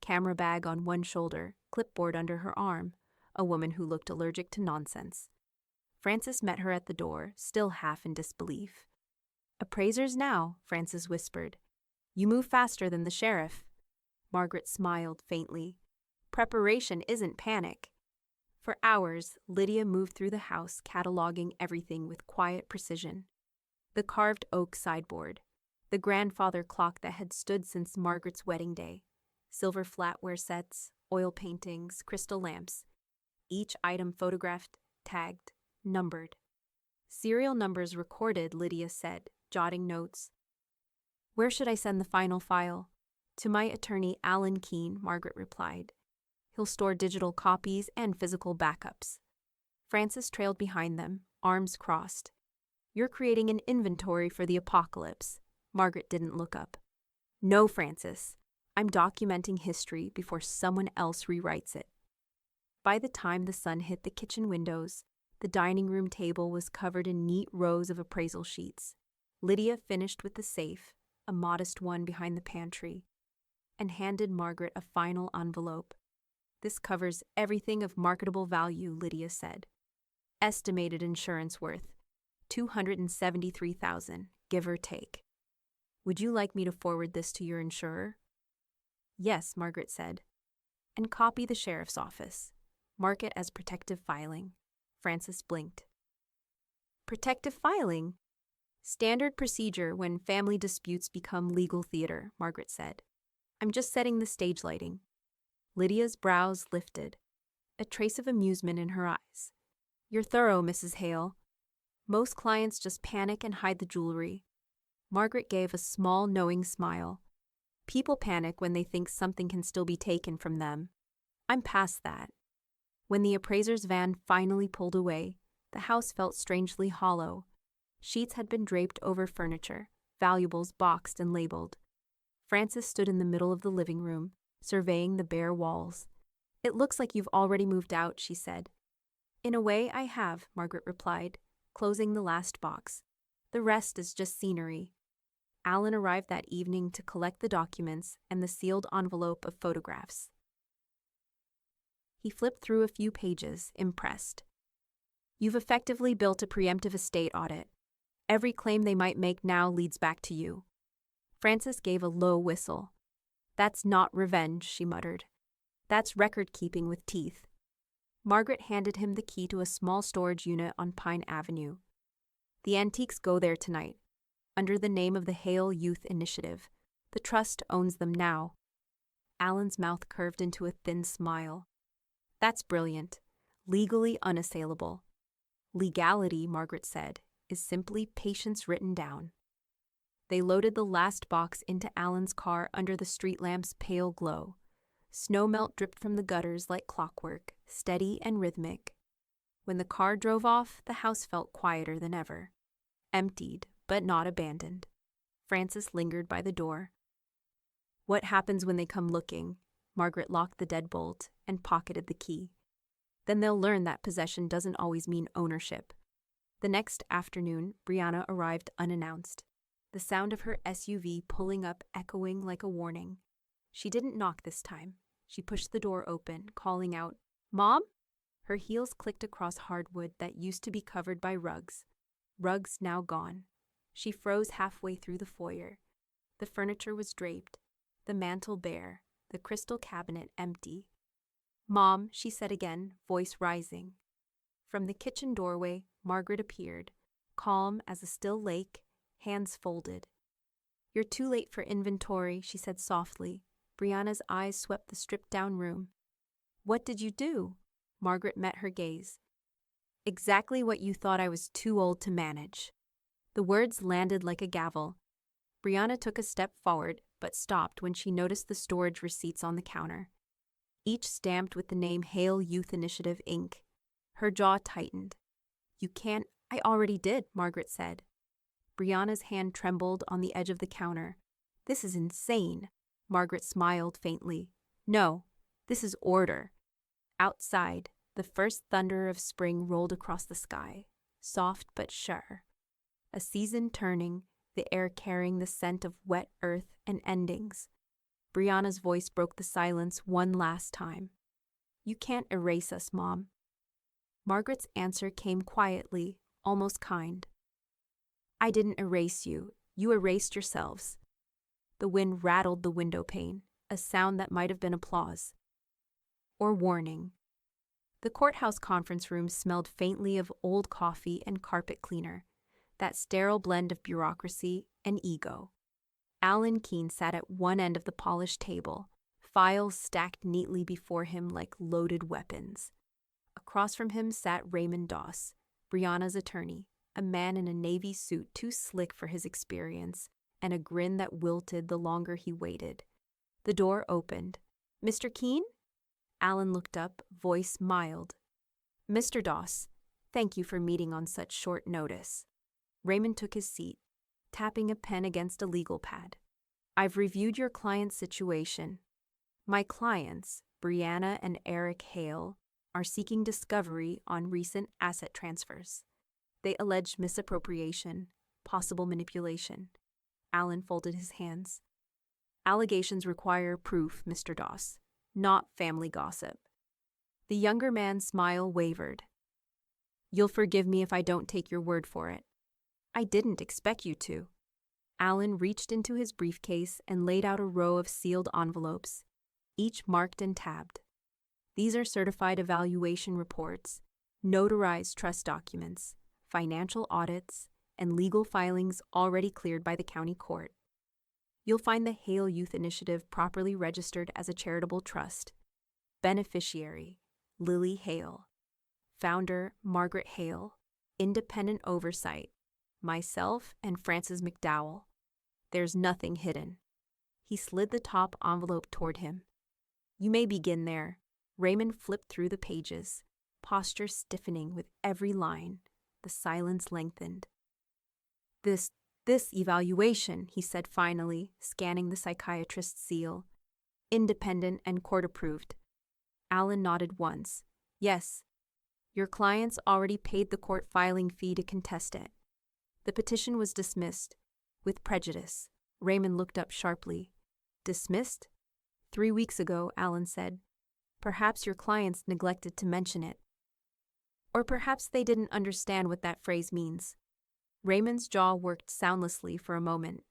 camera bag on one shoulder, clipboard under her arm, a woman who looked allergic to nonsense. Frances met her at the door, still half in disbelief. "Appraisers now," Frances whispered. "You move faster than the sheriff." Margaret smiled faintly. "Preparation isn't panic." For hours, Lydia moved through the house, cataloging everything with quiet precision. The carved oak sideboard, the grandfather clock that had stood since Margaret's wedding day, silver flatware sets, oil paintings, crystal lamps, each item photographed, tagged, numbered. "Serial numbers recorded," Lydia said, jotting notes. "Where should I send the final file?" "To my attorney, Alan Keene," Margaret replied. "He'll store digital copies and physical backups." Frances trailed behind them, arms crossed. "You're creating an inventory for the apocalypse." Margaret didn't look up. "No, Frances. I'm documenting history before someone else rewrites it." By the time the sun hit the kitchen windows, the dining room table was covered in neat rows of appraisal sheets. Lydia finished with the safe, a modest one behind the pantry, and handed Margaret a final envelope. "This covers everything of marketable value," Lydia said. "Estimated insurance worth $273,000, give or take. Would you like me to forward this to your insurer?" "Yes," Margaret said. "And copy the sheriff's office. Mark it as protective filing." Frances blinked. "Protective filing?" "Standard procedure when family disputes become legal theater," Margaret said. "I'm just setting the stage lighting." Lydia's brows lifted, a trace of amusement in her eyes. "You're thorough, Mrs. Hale. Most clients just panic and hide the jewelry." Margaret gave a small, knowing smile. "People panic when they think something can still be taken from them. I'm past that." When the appraiser's van finally pulled away, the house felt strangely hollow. Sheets had been draped over furniture, valuables boxed and labeled. Frances stood in the middle of the living room, surveying the bare walls. "It looks like you've already moved out," she said. "In a way, I have," Margaret replied, closing the last box. "The rest is just scenery." Alan arrived that evening to collect the documents and the sealed envelope of photographs. He flipped through a few pages, impressed. "You've effectively built a preemptive estate audit. Every claim they might make now leads back to you." Frances gave a low whistle. "That's not revenge," she muttered. "That's record-keeping with teeth." Margaret handed him the key to a small storage unit on Pine Avenue. "The antiques go there tonight, under the name of the Hale Youth Initiative. The trust owns them now." Alan's mouth curved into a thin smile. "That's brilliant. Legally unassailable." "Legality," Margaret said, "is simply patience written down." They loaded the last box into Alan's car under the street lamp's pale glow. Snowmelt dripped from the gutters like clockwork, steady and rhythmic. When the car drove off, the house felt quieter than ever. Emptied, but not abandoned. Frances lingered by the door. "What happens when they come looking?" Margaret locked the deadbolt and pocketed the key. "Then they'll learn that possession doesn't always mean ownership." The next afternoon, Brianna arrived unannounced, the sound of her SUV pulling up echoing like a warning. She didn't knock this time. She pushed the door open, calling out, "Mom?" Her heels clicked across hardwood that used to be covered by rugs. Rugs now gone. She froze halfway through the foyer. The furniture was draped, the mantel bare, the crystal cabinet empty. "Mom," she said again, voice rising. From the kitchen doorway, Margaret appeared, calm as a still lake, hands folded. "You're too late for inventory," she said softly. Brianna's eyes swept the stripped-down room. "What did you do?" Margaret met her gaze. "Exactly what you thought I was too old to manage." The words landed like a gavel. Brianna took a step forward, but stopped when she noticed the storage receipts on the counter, each stamped with the name Hale Youth Initiative, Inc. Her jaw tightened. "You can't I already did, Margaret said. Brianna's hand trembled on the edge of the counter. This is insane. Margaret smiled faintly. No, this is order. Outside, the first thunder of spring rolled across the sky, soft but sure. A season turning, the air carrying the scent of wet earth and endings. Brianna's voice broke the silence one last time. You can't erase us, Mom. Margaret's answer came quietly, almost kind. I didn't erase you. You erased yourselves. The wind rattled the window pane, a sound that might have been applause. Or warning. The courthouse conference room smelled faintly of old coffee and carpet cleaner, that sterile blend of bureaucracy and ego. Alan Keene sat at one end of the polished table, files stacked neatly before him like loaded weapons. Across from him sat Raymond Doss, Brianna's attorney, a man in a navy suit too slick for his experience, and a grin that wilted the longer he waited. The door opened. Mr. Keene? Alan looked up, voice mild. Mr. Doss, thank you for meeting on such short notice. Raymond took his seat, tapping a pen against a legal pad. I've reviewed your client's situation. My clients, Brianna and Eric Hale, are seeking discovery on recent asset transfers. They allege misappropriation, possible manipulation. Alan folded his hands. Allegations require proof, Mr. Doss, not family gossip. The younger man's smile wavered. You'll forgive me if I don't take your word for it. I didn't expect you to. Alan reached into his briefcase and laid out a row of sealed envelopes, each marked and tabbed. These are certified evaluation reports, notarized trust documents, financial audits, and legal filings already cleared by the county court. You'll find the Hale Youth Initiative properly registered as a charitable trust. Beneficiary, Lily Hale. Founder, Margaret Hale. Independent oversight, myself and Frances McDowell. There's nothing hidden. He slid the top envelope toward him. You may begin there. Raymond flipped through the pages, posture stiffening with every line. The silence lengthened. This evaluation, he said finally, scanning the psychiatrist's seal. Independent and court-approved. Alan nodded once. Yes. Your clients already paid the court filing fee to contest it. The petition was dismissed, with prejudice. Raymond looked up sharply. Dismissed? 3 weeks ago, Alan said. Perhaps your clients neglected to mention it. Or perhaps they didn't understand what that phrase means. Raymond's jaw worked soundlessly for a moment.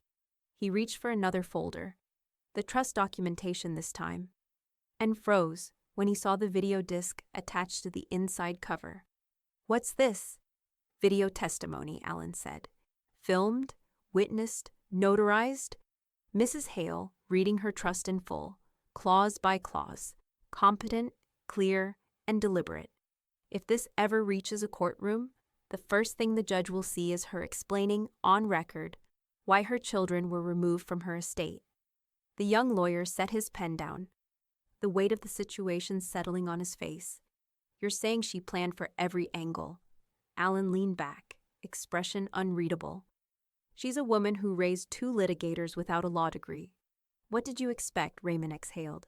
He reached for another folder, the trust documentation this time, and froze when he saw the video disc attached to the inside cover. What's this? Video testimony, Alan said. Filmed, witnessed, notarized. Mrs. Hale reading her trust in full, clause by clause, competent, clear, and deliberate. If this ever reaches a courtroom, the first thing the judge will see is her explaining, on record, why her children were removed from her estate. The young lawyer set his pen down, the weight of the situation settling on his face. You're saying she planned for every angle. Alan leaned back, expression unreadable. She's a woman who raised 2 litigators without a law degree. What did you expect? Raymond exhaled.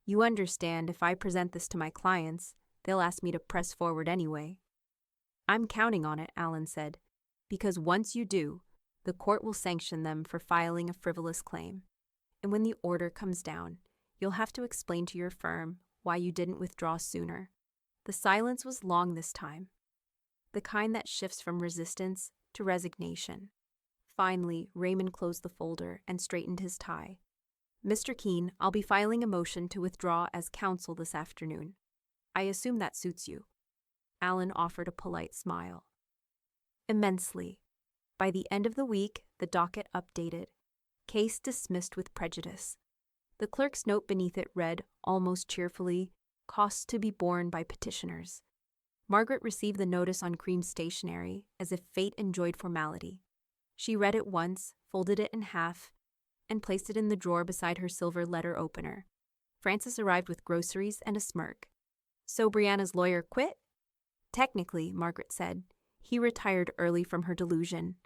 You understand, if I present this to my clients, they'll ask me to press forward anyway. I'm counting on it, Alan said, because once you do, the court will sanction them for filing a frivolous claim. And when the order comes down, you'll have to explain to your firm why you didn't withdraw sooner. The silence was long this time, the kind that shifts from resistance to resignation. Finally, Raymond closed the folder and straightened his tie. Mr. Keene, I'll be filing a motion to withdraw as counsel this afternoon. I assume that suits you. Alan offered a polite smile. Immensely. By the end of the week, the docket updated. Case dismissed with prejudice. The clerk's note beneath it read, almost cheerfully, costs to be borne by petitioners. Margaret received the notice on cream stationery, as if fate enjoyed formality. She read it once, folded it in half, and placed it in the drawer beside her silver letter opener. Frances arrived with groceries and a smirk. So Brianna's lawyer quit? Technically, Margaret said. He retired early from her delusion.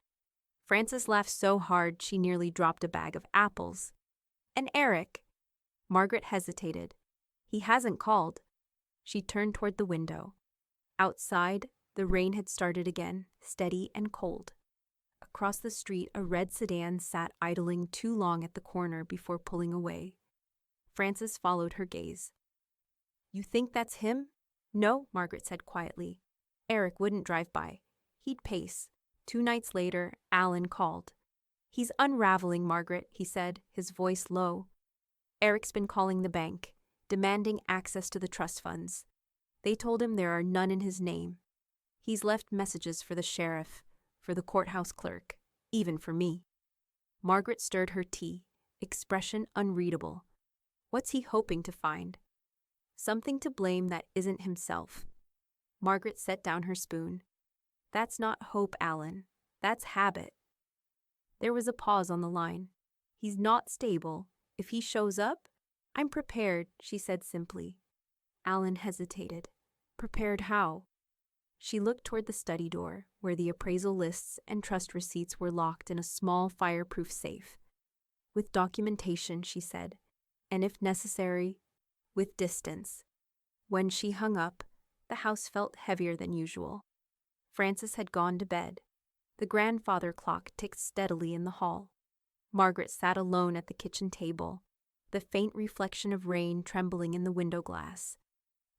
Frances laughed so hard she nearly dropped a bag of apples. And Eric? Margaret hesitated. He hasn't called. She turned toward the window. Outside, the rain had started again, steady and cold. Across the street, a red sedan sat idling too long at the corner before pulling away. Frances followed her gaze. You think that's him? No, Margaret said quietly. Eric wouldn't drive by. He'd pace. 2 nights later, Alan called. He's unraveling, Margaret, he said, his voice low. Eric's been calling the bank, demanding access to the trust funds. They told him there are none in his name. He's left messages for the sheriff, for the courthouse clerk, even for me. Margaret stirred her tea, expression unreadable. What's he hoping to find? Something to blame that isn't himself. Margaret set down her spoon. That's not hope, Alan. That's habit. There was a pause on the line. He's not stable. If he shows up, I'm prepared, she said simply. Alan hesitated. Prepared how? She looked toward the study door, where the appraisal lists and trust receipts were locked in a small fireproof safe. With documentation, she said, and if necessary, with distance. When she hung up, the house felt heavier than usual. Frances had gone to bed. The grandfather clock ticked steadily in the hall. Margaret sat alone at the kitchen table, the faint reflection of rain trembling in the window glass.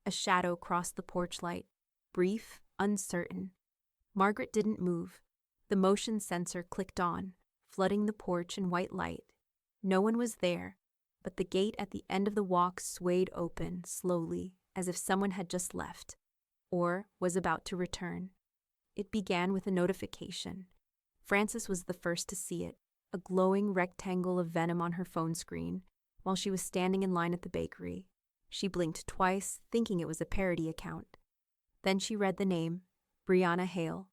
A shadow crossed the porch light, brief, uncertain. Margaret didn't move. The motion sensor clicked on, flooding the porch in white light. No one was there, but the gate at the end of the walk swayed open, slowly, as if someone had just left, or was about to return. It began with a notification. Frances was the first to see it, a glowing rectangle of venom on her phone screen, while she was standing in line at the bakery. She blinked twice, thinking it was a parody account. Then she read the name, Brianna Hale.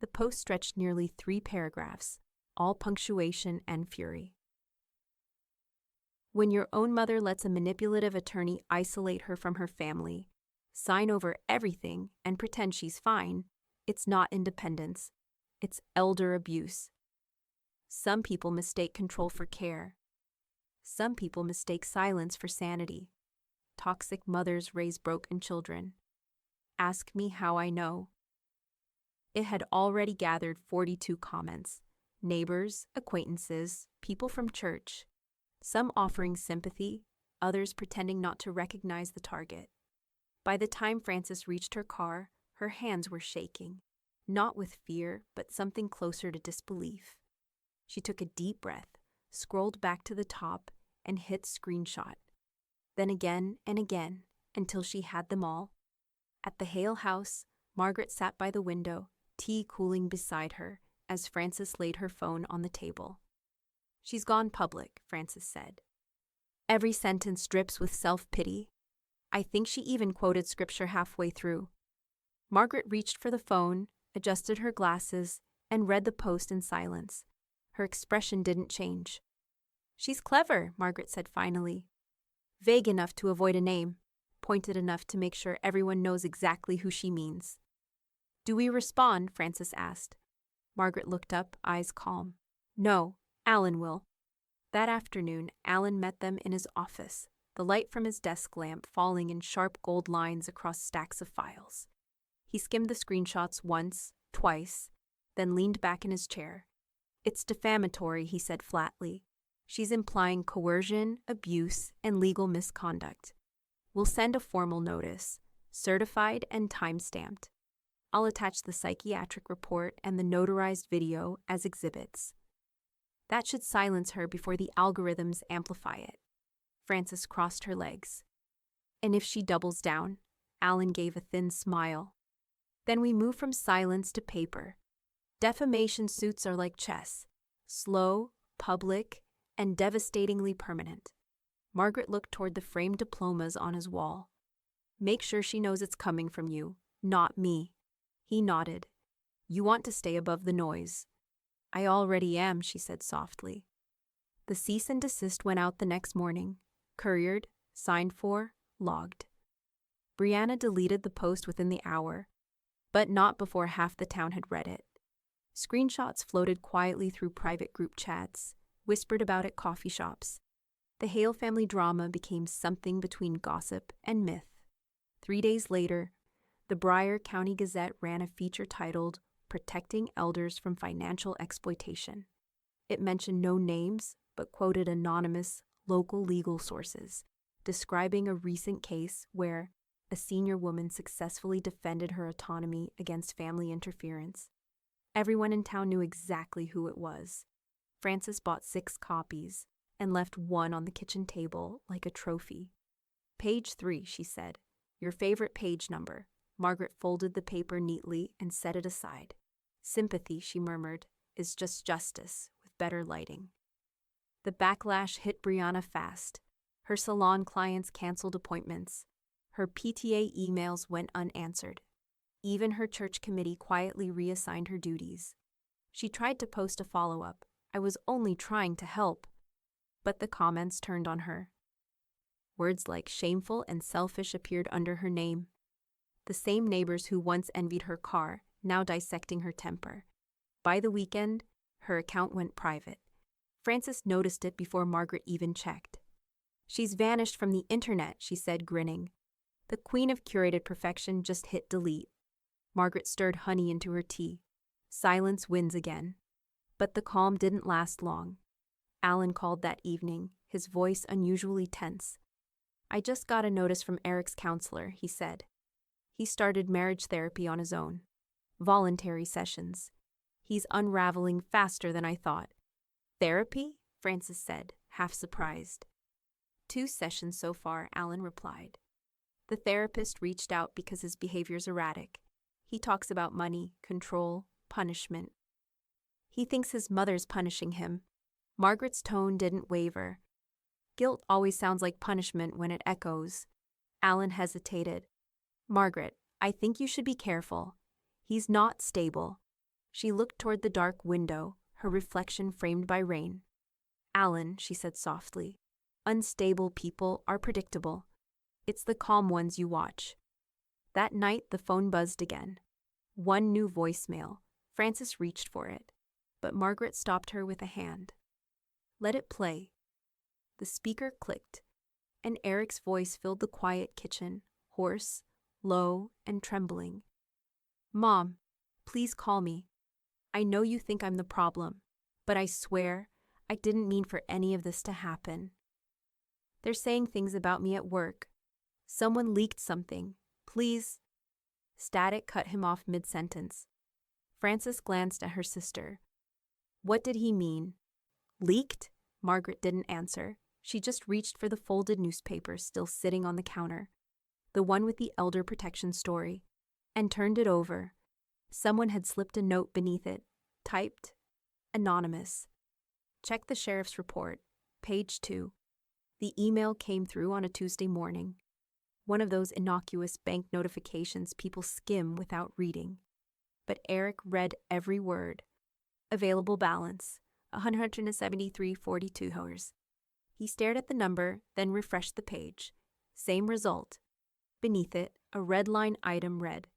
The post stretched nearly 3 paragraphs, all punctuation and fury. When your own mother lets a manipulative attorney isolate her from her family, sign over everything, and pretend she's fine, it's not independence. It's elder abuse. Some people mistake control for care. Some people mistake silence for sanity. Toxic mothers raise broken children. Ask me how I know. It had already gathered 42 comments. Neighbors, acquaintances, people from church. Some offering sympathy, others pretending not to recognize the target. By the time Frances reached her car, her hands were shaking, not with fear, but something closer to disbelief. She took a deep breath, scrolled back to the top, and hit screenshot. Then again and again, until she had them all. At the Hale house, Margaret sat by the window, tea cooling beside her, as Frances laid her phone on the table. She's gone public, Frances said. Every sentence drips with self-pity. I think she even quoted scripture halfway through. Margaret reached for the phone, adjusted her glasses, and read the post in silence. Her expression didn't change. She's clever, Margaret said finally. Vague enough to avoid a name, pointed enough to make sure everyone knows exactly who she means. Do we respond? Frances asked. Margaret looked up, eyes calm. No, Alan will. That afternoon, Alan met them in his office, the light from his desk lamp falling in sharp gold lines across stacks of files. He skimmed the screenshots once, twice, then leaned back in his chair. It's defamatory, he said flatly. She's implying coercion, abuse, and legal misconduct. We'll send a formal notice, certified and time-stamped. I'll attach the psychiatric report and the notarized video as exhibits. That should silence her before the algorithms amplify it. Frances crossed her legs. And if she doubles down? Alan gave a thin smile. Then we move from silence to paper. Defamation suits are like chess, slow, public, and devastatingly permanent. Margaret looked toward the framed diplomas on his wall. Make sure she knows it's coming from you, not me. He nodded. You want to stay above the noise. I already am, she said softly. The cease and desist went out the next morning, couriered, signed for, logged. Brianna deleted the post within the hour. but not before half the town had read it. Screenshots floated quietly through private group chats, whispered about at coffee shops. The Hale family drama became something between gossip and myth. 3 days later, the Broward County Gazette ran a feature titled "Protecting Elders from Financial Exploitation." It mentioned no names, but quoted anonymous, local legal sources, describing a recent case where a senior woman successfully defended her autonomy against family interference. Everyone in town knew exactly who it was. Frances bought 6 copies and left one on the kitchen table like a trophy. "Page 3, she said. "Your favorite page number." Margaret folded the paper neatly and set it aside. "Sympathy," she murmured, "is just justice, with better lighting." The backlash hit Brianna fast. Her salon clients canceled appointments. Her PTA emails went unanswered. Even her church committee quietly reassigned her duties. She tried to post a follow-up. "I was only trying to help." But the comments turned on her. Words like shameful and selfish appeared under her name. The same neighbors who once envied her car, now dissecting her temper. By the weekend, her account went private. Frances noticed it before Margaret even checked. "She's vanished from the internet," she said, grinning. The queen of curated perfection just hit delete. Margaret stirred honey into her tea. Silence wins again. But the calm didn't last long. Alan called that evening, his voice unusually tense. "I just got a notice from Eric's counselor," he said. "He started marriage therapy on his own. Voluntary sessions. He's unraveling faster than I thought." "Therapy?" Frances said, half surprised. "2 sessions so far," Alan replied. "The therapist reached out because his behavior's erratic. He talks about money, control, punishment. He thinks his mother's punishing him." Margaret's tone didn't waver. "Guilt always sounds like punishment when it echoes." Alan hesitated. "Margaret, I think you should be careful. He's not stable." She looked toward the dark window, her reflection framed by rain. "Alan," she said softly, "unstable people are predictable. It's the calm ones you watch." That night, the phone buzzed again. One new voicemail. Frances reached for it, but Margaret stopped her with a hand. "Let it play." The speaker clicked, and Eric's voice filled the quiet kitchen, hoarse, low, and trembling. "Mom, please call me. I know you think I'm the problem, but I swear I didn't mean for any of this to happen. They're saying things about me at work. Someone leaked something. Please." Static cut him off mid-sentence. Frances glanced at her sister. What did he mean? "Leaked?" Margaret didn't answer. She just reached for the folded newspaper still sitting on the counter, the one with the elder protection story, and turned it over. Someone had slipped a note beneath it, typed, "Anonymous. Check the sheriff's report, page 2. The email came through on a Tuesday morning. One of those innocuous bank notifications people skim without reading. But Eric read every word. Available balance, $173.42. He stared at the number, then refreshed the page. Same result. Beneath it, a red line item read,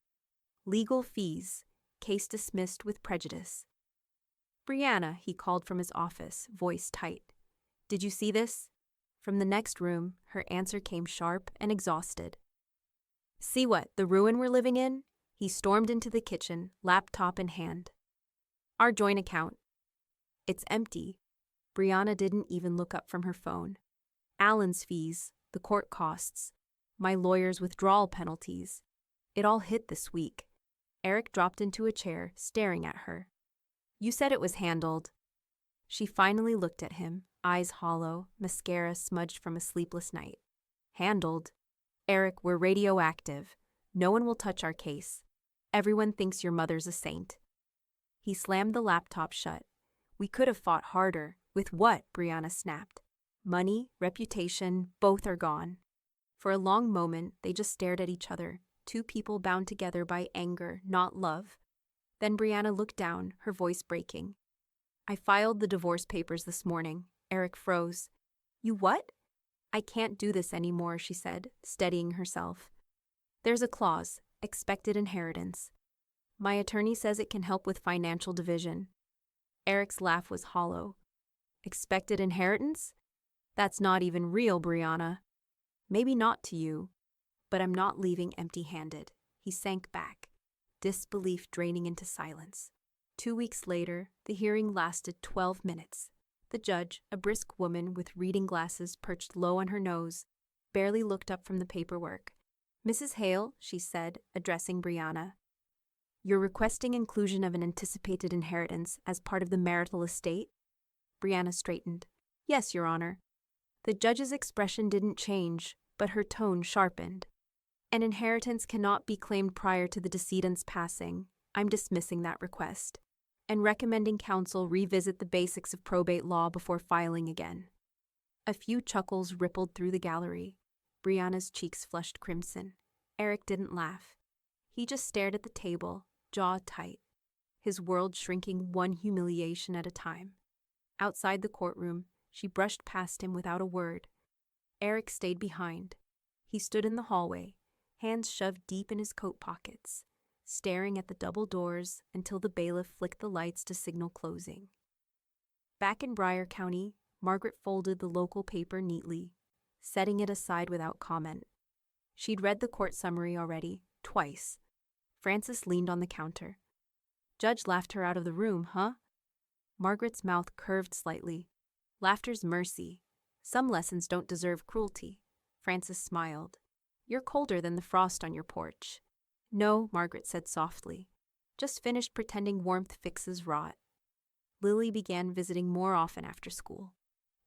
"Legal fees. Case dismissed with prejudice." "Brianna," he called from his office, voice tight. "Did you see this?" From the next room, her answer came sharp and exhausted. "See what, the ruin we're living in?" He stormed into the kitchen, laptop in hand. "Our joint account. It's empty." Brianna didn't even look up from her phone. "Alan's fees, the court costs, my lawyer's withdrawal penalties. It all hit this week." Eric dropped into a chair, staring at her. "You said it was handled." She finally looked at him, eyes hollow, mascara smudged from a sleepless night. "Handled? Eric, we're radioactive. No one will touch our case. Everyone thinks your mother's a saint." He slammed the laptop shut. "We could have fought harder." "With what?" Brianna snapped. "Money, reputation, both are gone." For a long moment, they just stared at each other, 2 people bound together by anger, not love. Then Brianna looked down, her voice breaking. "I filed the divorce papers this morning." Eric froze. "You what?" "I can't do this anymore," she said, steadying herself. "There's a clause, expected inheritance. My attorney says it can help with financial division. Eric's laugh was hollow. Expected inheritance? That's not even real, Brianna. Maybe not to you, but I'm not leaving empty-handed. He sank back, disbelief draining into silence. 2 weeks later, the hearing lasted 12 minutes. The judge, a brisk woman with reading glasses perched low on her nose, barely looked up from the paperwork. Mrs. Hale, she said, addressing Brianna, you're requesting inclusion of an anticipated inheritance as part of the marital estate? Brianna straightened. Yes, Your Honor. The judge's expression didn't change, but her tone sharpened. An inheritance cannot be claimed prior to the decedent's passing. I'm dismissing that request, and recommending counsel revisit the basics of probate law before filing again. A few chuckles rippled through the gallery. Brianna's cheeks flushed crimson. Eric didn't laugh. He just stared at the table, jaw tight, his world shrinking one humiliation at a time. Outside the courtroom, she brushed past him without a word. Eric stayed behind. He stood in the hallway, hands shoved deep in his coat pockets, staring at the double doors until the bailiff flicked the lights to signal closing. Back in Bryer County, Margaret folded the local paper neatly, setting it aside without comment. She'd read the court summary already, twice. Frances leaned on the counter. Judge laughed her out of the room, huh? Margaret's mouth curved slightly. Laughter's mercy. Some lessons don't deserve cruelty. Frances smiled. You're colder than the frost on your porch. No, Margaret said softly. Just finished pretending warmth fixes rot. Lily began visiting more often after school.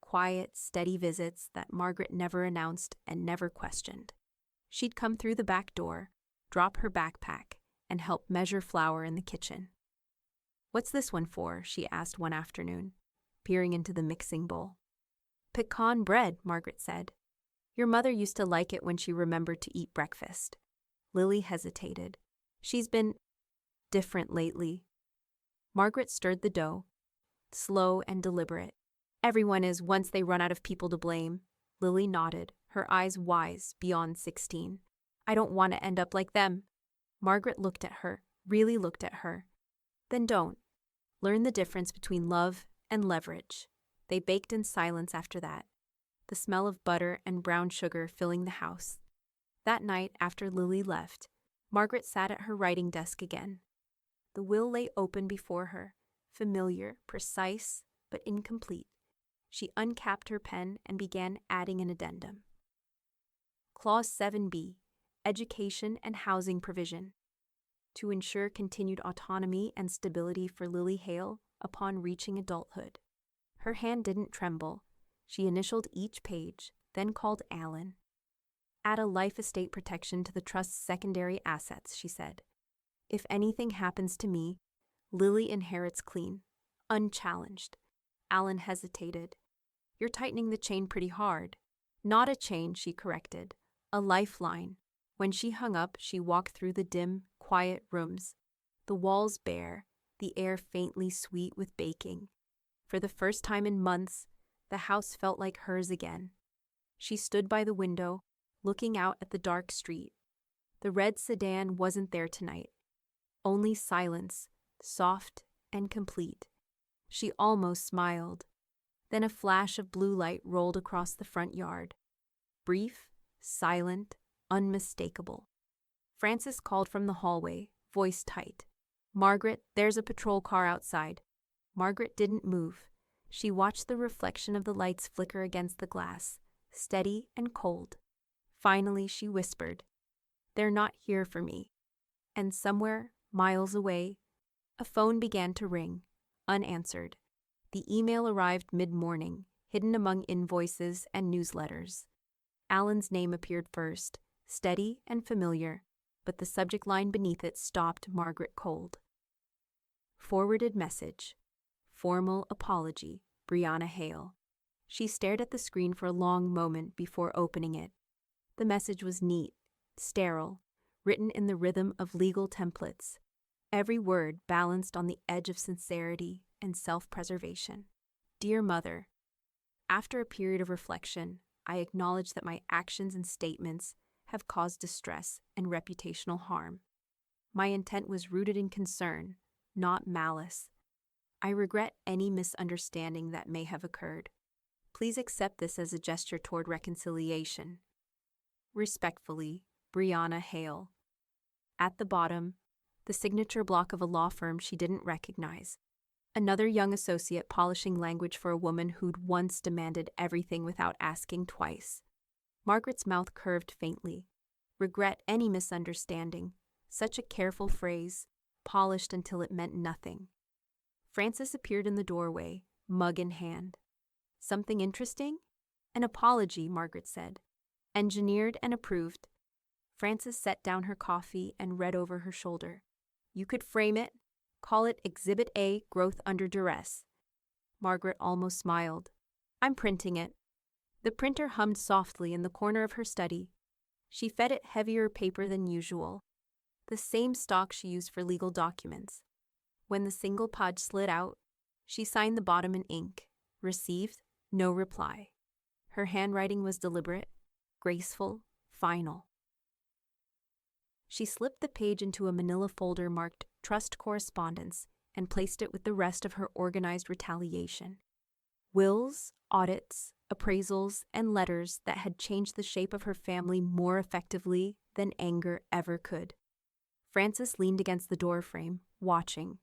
Quiet, steady visits that Margaret never announced and never questioned. She'd come through the back door, drop her backpack, and help measure flour in the kitchen. What's this one for? She asked one afternoon, peering into the mixing bowl. Pecan bread, Margaret said. Your mother used to like it when she remembered to eat breakfast. Lily hesitated. She's been different lately. Margaret stirred the dough, slow and deliberate. Everyone is once they run out of people to blame. Lily nodded, her eyes wise beyond 16. I don't want to end up like them. Margaret looked at her, really looked at her. Then don't. Learn the difference between love and leverage. They baked in silence after that, the smell of butter and brown sugar filling the house. That night, after Lily left, Margaret sat at her writing desk again. The will lay open before her, familiar, precise, but incomplete. She uncapped her pen and began adding an addendum. Clause 7b, Education and Housing Provision. To ensure continued autonomy and stability for Lily Hale upon reaching adulthood. Her hand didn't tremble. She initialed each page, then called Alan. Add a life estate protection to the trust's secondary assets, she said. If anything happens to me, Lily inherits clean, unchallenged. Alan hesitated. You're tightening the chain pretty hard. Not a chain, she corrected. A lifeline. When she hung up, she walked through the dim, quiet rooms. The walls bare, the air faintly sweet with baking. For the first time in months, the house felt like hers again. She stood by the window, looking out at the dark street. The red sedan wasn't there tonight. Only silence, soft and complete. She almost smiled. Then a flash of blue light rolled across the front yard. Brief, silent, unmistakable. Frances called from the hallway, voice tight. Margaret, there's a patrol car outside. Margaret didn't move. She watched the reflection of the lights flicker against the glass, steady and cold. Finally, she whispered, They're not here for me. And somewhere, miles away, a phone began to ring, unanswered. The email arrived mid-morning, hidden among invoices and newsletters. Alan's name appeared first, steady and familiar, but the subject line beneath it stopped Margaret cold. Forwarded message. Formal apology, Brianna Hale. She stared at the screen for a long moment before opening it. The message was neat, sterile, written in the rhythm of legal templates, every word balanced on the edge of sincerity and self-preservation. Dear Mother, after a period of reflection, I acknowledge that my actions and statements have caused distress and reputational harm. My intent was rooted in concern, not malice. I regret any misunderstanding that may have occurred. Please accept this as a gesture toward reconciliation. Respectfully, Brianna Hale. At the bottom, the signature block of a law firm she didn't recognize. Another young associate polishing language for a woman who'd once demanded everything without asking twice. Margaret's mouth curved faintly. Regret any misunderstanding. Such a careful phrase, polished until it meant nothing. Francis appeared in the doorway, mug in hand. Something interesting? An apology, Margaret said. Engineered and approved. Francis set down her coffee and read over her shoulder. You could frame it. Call it Exhibit A, Growth Under Duress. Margaret almost smiled. I'm printing it. The printer hummed softly in the corner of her study. She fed it heavier paper than usual, the same stock she used for legal documents. When the single page slid out, she signed the bottom in ink. Received, no reply. Her handwriting was deliberate, graceful, final. She slipped the page into a manila folder marked Trust Correspondence and placed it with the rest of her organized retaliation. Wills, audits, appraisals, and letters that had changed the shape of her family more effectively than anger ever could. Francis leaned against the doorframe, watching.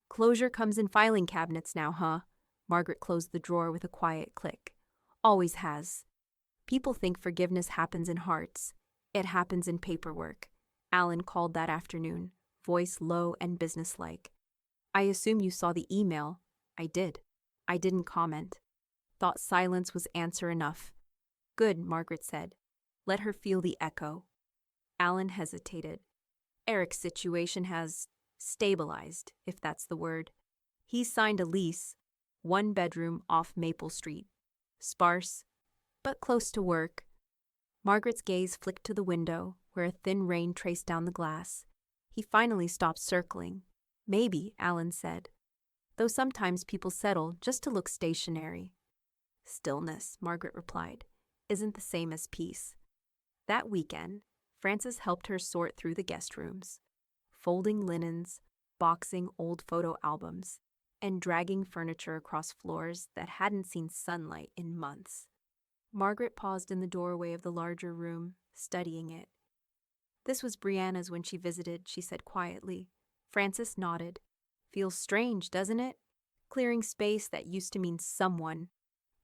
Closure comes in filing cabinets now, huh? Margaret closed the drawer with a quiet click. Always has. People think forgiveness happens in hearts. It happens in paperwork. Alan called that afternoon, voice low and businesslike. I assume you saw the email. I did. I didn't comment. Thought silence was answer enough. Good, Margaret said. Let her feel the echo. Alan hesitated. Eric's situation has stabilized, if that's the word. He's signed a lease, 1 bedroom off Maple Street. Sparse, but close to work. Margaret's gaze flicked to the window, where a thin rain traced down the glass. He finally stopped circling. Maybe, Alan said. Though sometimes people settle just to look stationary. Stillness, Margaret replied, isn't the same as peace. That weekend, Francis helped her sort through the guest rooms, folding linens, boxing old photo albums, and dragging furniture across floors that hadn't seen sunlight in months. Margaret paused in the doorway of the larger room, studying it. This was Brianna's when she visited, she said quietly. Francis nodded. Feels strange, doesn't it? Clearing space that used to mean someone.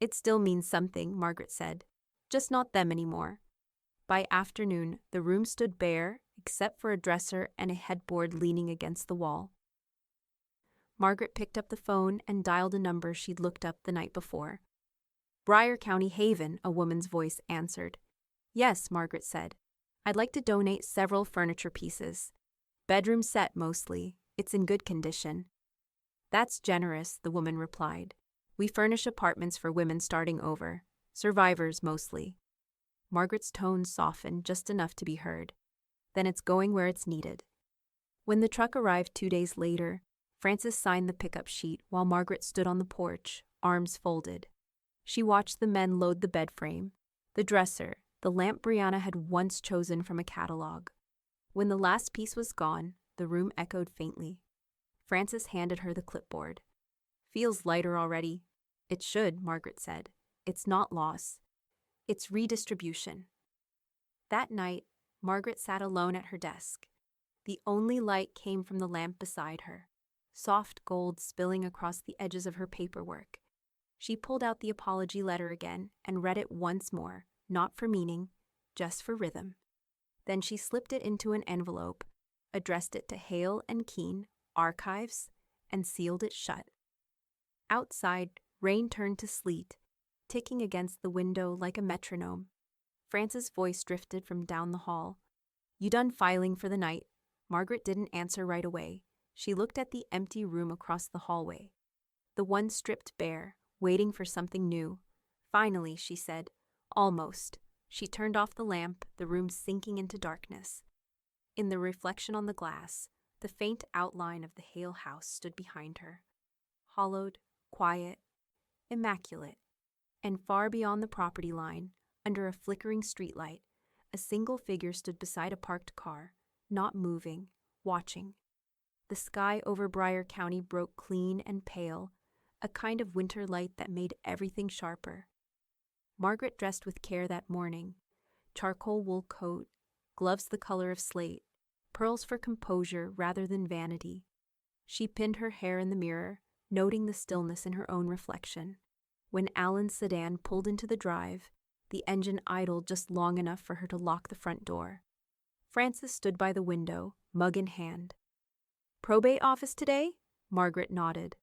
It still means something, Margaret said. Just not them anymore. By afternoon, the room stood bare, except for a dresser and a headboard leaning against the wall. Margaret picked up the phone and dialed a number she'd looked up the night before. Briar County Haven, a woman's voice answered. Yes, Margaret said. I'd like to donate several furniture pieces. Bedroom set, mostly. It's in good condition. That's generous, the woman replied. We furnish apartments for women starting over. Survivors, mostly. Margaret's tone softened just enough to be heard. Then it's going where it's needed. When the truck arrived 2 days later, Francis signed the pickup sheet while Margaret stood on the porch, arms folded. She watched the men load the bed frame, the dresser, the lamp Brianna had once chosen from a catalog. When the last piece was gone, the room echoed faintly. Francis handed her the clipboard. Feels lighter already. It should, Margaret said. It's not loss. It's redistribution. That night, Margaret sat alone at her desk. The only light came from the lamp beside her, soft gold spilling across the edges of her paperwork. She pulled out the apology letter again and read it once more, not for meaning, just for rhythm. Then she slipped it into an envelope, addressed it to Hale and Keene, Archives, and sealed it shut. Outside, rain turned to sleet, ticking against the window like a metronome. Frances' voice drifted from down the hall. You done filing for the night? Margaret didn't answer right away. She looked at the empty room across the hallway. The one stripped bare, waiting for something new. Finally, she said, almost. She turned off the lamp, the room sinking into darkness. In the reflection on the glass, the faint outline of the Hale house stood behind her. Hollowed, quiet, immaculate. And far beyond the property line, under a flickering streetlight, a single figure stood beside a parked car, not moving, watching. The sky over Briar County broke clean and pale, a kind of winter light that made everything sharper. Margaret dressed with care that morning. Charcoal wool coat, gloves the color of slate, pearls for composure rather than vanity. She pinned her hair in the mirror, noting the stillness in her own reflection. When Alan's sedan pulled into the drive, the engine idled just long enough for her to lock the front door. Frances stood by the window, mug in hand. "Probate office today?" Margaret nodded.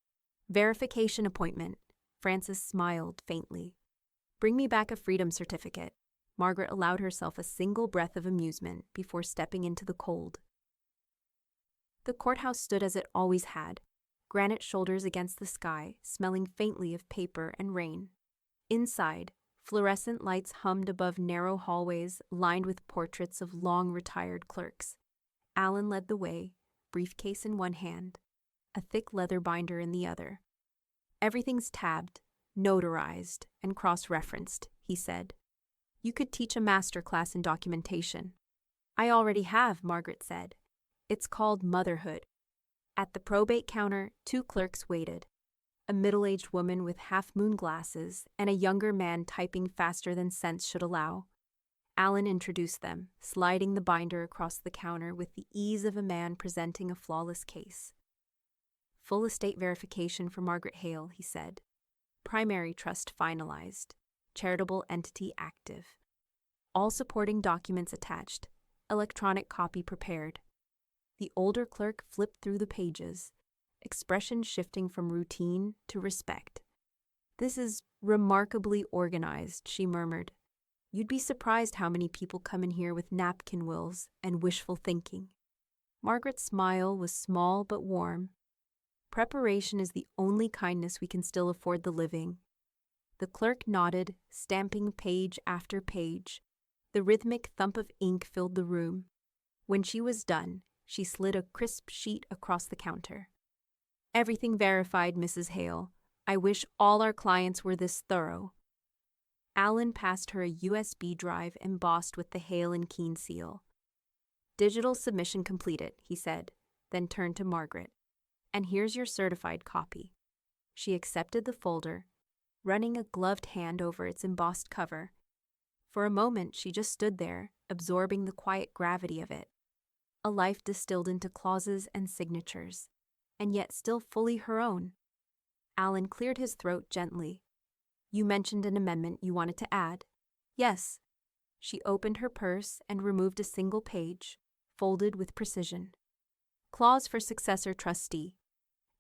"Verification appointment." Frances smiled faintly. "Bring me back a freedom certificate." Margaret allowed herself a single breath of amusement before stepping into the cold. The courthouse stood as it always had, granite shoulders against the sky, smelling faintly of paper and rain. Inside, fluorescent lights hummed above narrow hallways lined with portraits of long-retired clerks. Alan led the way, briefcase in one hand, a thick leather binder in the other. "Everything's tabbed, notarized, and cross-referenced," he said. "You could teach a master class in documentation." "I already have," Margaret said. "It's called motherhood." At the probate counter, 2 clerks waited. A middle-aged woman with half-moon glasses and a younger man typing faster than sense should allow. Alan introduced them, sliding the binder across the counter with the ease of a man presenting a flawless case. "Full estate verification for Margaret Hale," he said. "Primary trust finalized. Charitable entity active. All supporting documents attached. Electronic copy prepared." The older clerk flipped through the pages, expression shifting from routine to respect. "This is remarkably organized," she murmured. "You'd be surprised how many people come in here with napkin wills and wishful thinking." Margaret's smile was small but warm. "Preparation is the only kindness we can still afford the living." The clerk nodded, stamping page after page. The rhythmic thump of ink filled the room. When she was done, she slid a crisp sheet across the counter. "Everything verified, Mrs. Hale. I wish all our clients were this thorough." Alan passed her a USB drive embossed with the Hale and Keene seal. "Digital submission completed," he said, then turned to Margaret. "And here's your certified copy." She accepted the folder, running a gloved hand over its embossed cover. For a moment, she just stood there, absorbing the quiet gravity of it. A life distilled into clauses and signatures, and yet still fully her own. Alan cleared his throat gently. "You mentioned an amendment you wanted to add." "Yes." She opened her purse and removed a single page, folded with precision. "Clause for successor trustee.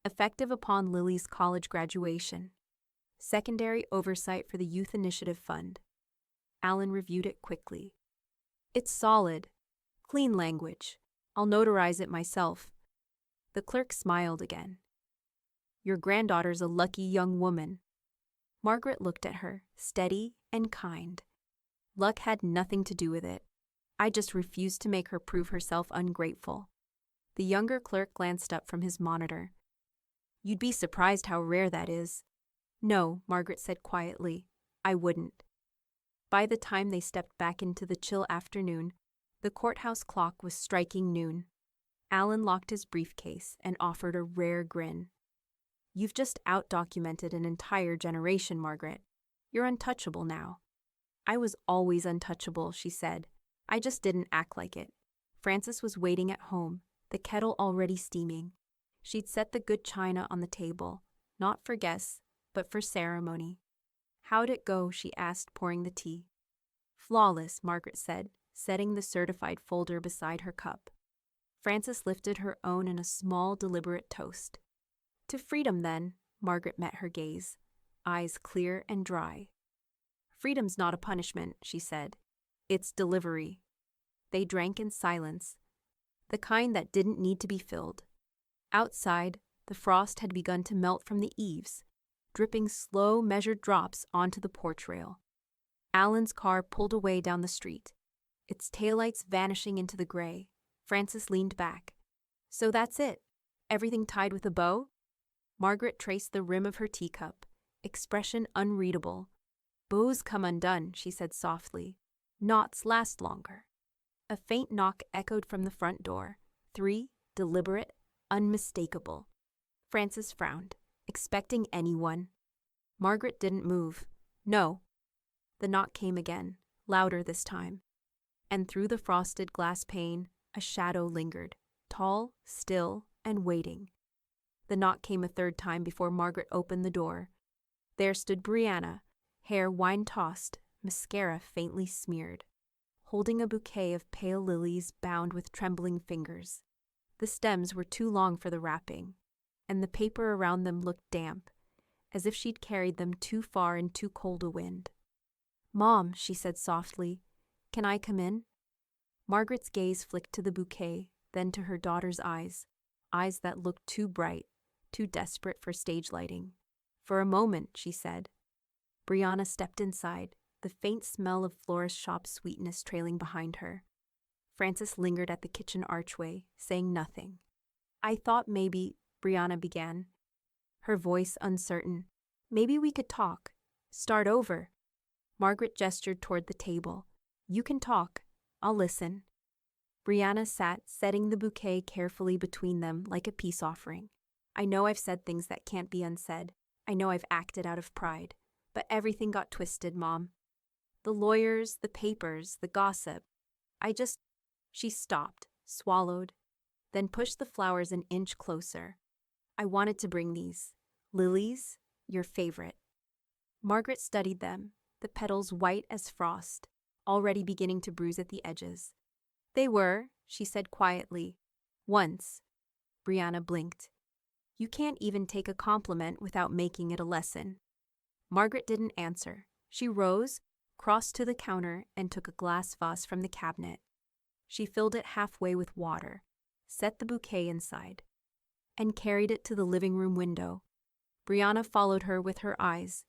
Effective upon Lily's college graduation. Secondary oversight for the Youth Initiative Fund." Alan reviewed it quickly. "It's solid. Clean language. I'll notarize it myself." The clerk smiled again. "Your granddaughter's a lucky young woman." Margaret looked at her, steady and kind. "Luck had nothing to do with it. I just refused to make her prove herself ungrateful." The younger clerk glanced up from his monitor. "You'd be surprised how rare that is." "No," Margaret said quietly. "I wouldn't." By the time they stepped back into the chill afternoon, the courthouse clock was striking noon. Alan locked his briefcase and offered a rare grin. "You've just out-documented an entire generation, Margaret. You're untouchable now." "I was always untouchable," she said. "I just didn't act like it." Frances was waiting at home, the kettle already steaming. She'd set the good china on the table, not for guests, but for ceremony. "How'd it go?" she asked, pouring the tea. "Flawless," Margaret said, setting the certified folder beside her cup. Frances lifted her own in a small, deliberate toast. "To freedom, then." Margaret met her gaze, eyes clear and dry. "Freedom's not a punishment," she said. "It's delivery." They drank in silence, the kind that didn't need to be filled. Outside, the frost had begun to melt from the eaves, dripping slow, measured drops onto the porch rail. Alan's car pulled away down the street, its taillights vanishing into the gray. Frances leaned back. "So that's it? Everything tied with a bow?" Margaret traced the rim of her teacup, expression unreadable. "Bows come undone," she said softly. "Knots last longer." A faint knock echoed from the front door. 3, deliberate, unmistakable. Frances frowned, expecting anyone. Margaret didn't move. No. The knock came again, louder this time. And through the frosted glass pane, a shadow lingered, tall, still, and waiting. The knock came a third time before Margaret opened the door. There stood Brianna, hair wine-tossed, mascara faintly smeared, holding a bouquet of pale lilies bound with trembling fingers. The stems were too long for the wrapping, and the paper around them looked damp, as if she'd carried them too far in too cold a wind. "Mom," she said softly, "can I come in?" Margaret's gaze flicked to the bouquet, then to her daughter's eyes that looked too bright, too desperate for stage lighting. "For a moment," she said. Brianna stepped inside, the faint smell of florist shop sweetness trailing behind her. Frances lingered at the kitchen archway, saying nothing. "I thought maybe," Brianna began, her voice uncertain, "maybe we could talk. Start over." Margaret gestured toward the table. "You can talk. I'll listen." Brianna sat, setting the bouquet carefully between them like a peace offering. "I know I've said things that can't be unsaid. I know I've acted out of pride. But everything got twisted, Mom. The lawyers, the papers, the gossip. She stopped, swallowed, then pushed the flowers an inch closer. "I wanted to bring these. Lilies, your favorite." Margaret studied them, the petals white as frost, already beginning to bruise at the edges. "They were," she said quietly. "Once." Brianna blinked. "You can't even take a compliment without making it a lesson." Margaret didn't answer. She rose, crossed to the counter, and took a glass vase from the cabinet. She filled it halfway with water, set the bouquet inside, and carried it to the living room window. Brianna followed her with her eyes.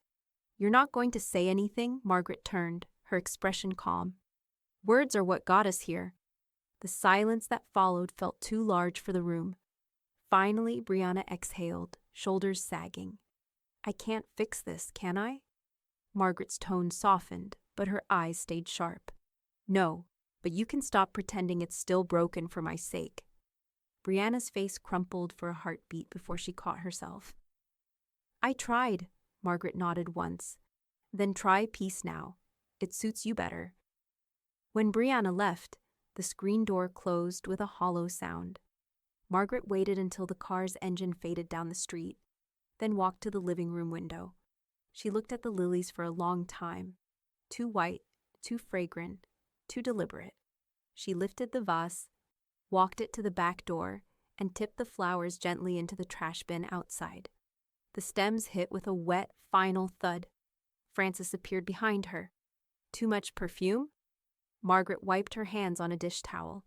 "You're not going to say anything?" Margaret turned, her expression calm. "Words are what got us here." The silence that followed felt too large for the room. Finally, Brianna exhaled, shoulders sagging. "I can't fix this, can I?" Margaret's tone softened, but her eyes stayed sharp. "No, but you can stop pretending it's still broken for my sake." Brianna's face crumpled for a heartbeat before she caught herself. "I tried," Margaret nodded once. "Then try peace now. It suits you better." When Brianna left, the screen door closed with a hollow sound. Margaret waited until the car's engine faded down the street, then walked to the living room window. She looked at the lilies for a long time. Too white, too fragrant, too deliberate. She lifted the vase, walked it to the back door, and tipped the flowers gently into the trash bin outside. The stems hit with a wet, final thud. Frances appeared behind her. "Too much perfume?" Margaret wiped her hands on a dish towel.